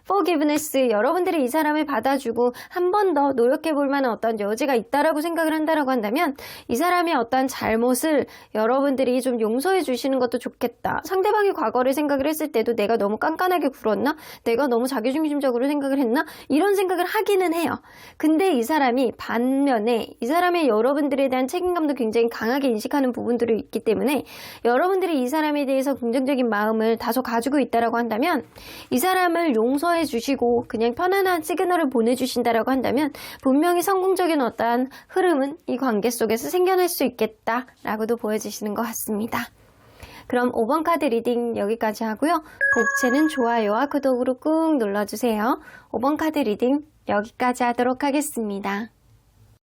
forgiveness, 여러분들이 이 사람을 받아주고 한 번 더 노력해볼 만한 어떤 여지가 있다라고 생각을 한다라고 한다면 이 사람의 어떤 잘못을 여러분들이 좀 용서해 주시는 것도 좋겠다. 상대방의 과거를 생각을 했을 때도 내가 너무 깐깐하게 굴었나? 내가 너무 자기중심적으로 생각을 했나? 이런 생각을 하기는 해요. 근데 이 사람이 반면에 이 사람의 여러분들에 대한 책임감도 굉장히 강하게 인식하는 부분들이 있기 때문에 여러분들이 이 사람에 대해서 긍정적인 마음을 다소 가지고 있다라고 한다면 이 사람을 용서해 주시고 그냥 편안한 시그널을 보내주신다라고 한다면 분명히 성공적인 어떠한 흐름은 이 관계 속에서 생겨날 수 있겠다라고도 보여지시는 것 같습니다. 그럼 5번 카드 리딩 여기까지 하고요. 복채는 좋아요와 구독으로 꾹 눌러주세요. 5번 카드 리딩 여기까지 하도록 하겠습니다.